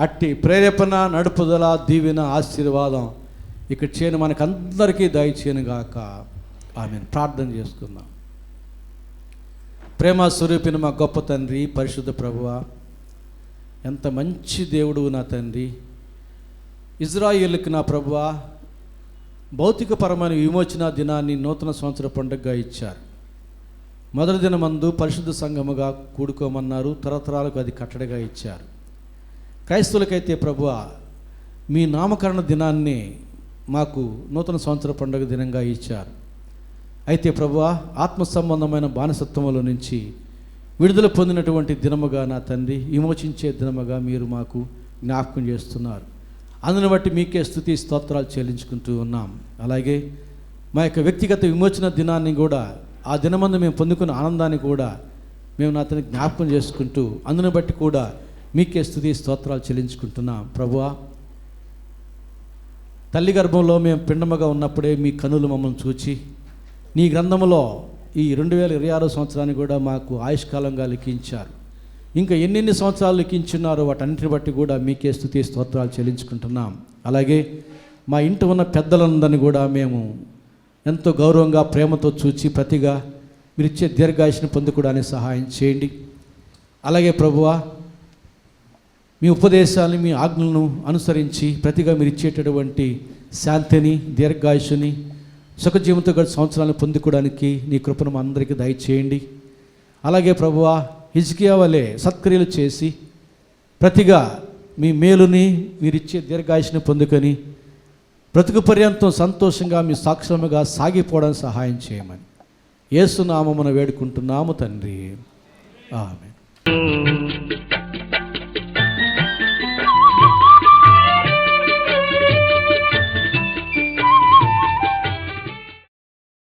[SPEAKER 2] అట్టి ప్రేరేపణ, నడుపుదల, దీవెన, ఆశీర్వాదం ఇక్కడ చేయను మనకందరికీ దయచేయనుగాక. ఆమెను ప్రార్థన చేసుకుందాం. ప్రేమ స్వరూపిన మా గొప్ప తండ్రి, పరిశుద్ధ ప్రభువా, ఎంత మంచి దేవుడు నా తండ్రి. ఇజ్రాయేలుకి నా ప్రభువా భౌతికపరమైన విమోచన దినాన్ని నూతన సంవత్సర పండుగగా ఇచ్చారు. మొదటి దినమందు పరిశుద్ధ సంఘముగా కూడుకోమన్నారు, తరతరాలకు అది కట్టడిగా ఇచ్చారు. క్రైస్తవులకైతే ప్రభువా మీ నామకరణ దినాన్ని మాకు నూతన సంవత్సర పండుగ దినంగా ఇచ్చారు. అయితే ప్రభువా ఆత్మ సంబంధమైన బానిసత్వంలో నుంచి విడుదల పొందినటువంటి దినముగా నా తండ్రి, విమోచించే దినముగా మీరు మాకు జ్ఞాపకం చేస్తున్నారు. అందుని బట్టి మీకే స్తుతి స్తోత్రాలు చెల్లించుకుంటూ ఉన్నాం. అలాగే మా యొక్క వ్యక్తిగత విమోచన దినాన్ని కూడా, ఆ దినమందు మేము పొందుకున్న ఆనందాన్ని కూడా మేము నా తండ్రి జ్ఞాపకం చేసుకుంటూ, అందుని బట్టి కూడా మీకే స్తుతి స్తోత్రాలు చెల్లించుకుంటున్నాం. ప్రభువా, తల్లి గర్భంలో మేము పిండముగా ఉన్నప్పుడే మీ కనులు మమ్మల్ని చూచి నీ గ్రంథంలో ఈ 2026 సంవత్సరాన్ని కూడా మాకు ఆయుష్కాలంగా లిఖించారు. ఇంకా ఎన్నెన్ని సంవత్సరాలు లిఖించున్నారో వాటన్నిటిని బట్టి కూడా మీకే స్తుతి స్తోత్రాలు చెల్లించుకుంటున్నాం. అలాగే మా ఇంటి ఉన్న పెద్దలందరినీ కూడా మేము ఎంతో గౌరవంగా ప్రేమతో చూచి ప్రతిగా మీరు ఇచ్చే దీర్ఘాయుష్ని పొందుకోవడానికి సహాయం చేయండి. అలాగే ప్రభువా, మీ ఉపదేశాన్ని, మీ ఆజ్ఞలను అనుసరించి ప్రతిగా మీరు ఇచ్చేటటువంటి శాంతిని, దీర్ఘాయుషుని, సుఖజీవంతో గడిచిన సంవత్సరాలను పొందుకోవడానికి నీ కృపను మా అందరికీ దయచేయండి. అలాగే ప్రభువా, హిజ్కియా వలె సత్క్రియలు చేసి ప్రతిగా మీ మేలుని, మీరిచ్చే దీర్ఘాయుషుని పొందుకొని బ్రతుకు పర్యంతం సంతోషంగా మీ సాక్ష్యముగా సాగిపోవడానికి సహాయం చేయమని యేసు నామమున వేడుకుంటున్నాము తండ్రి. ఆమేన్.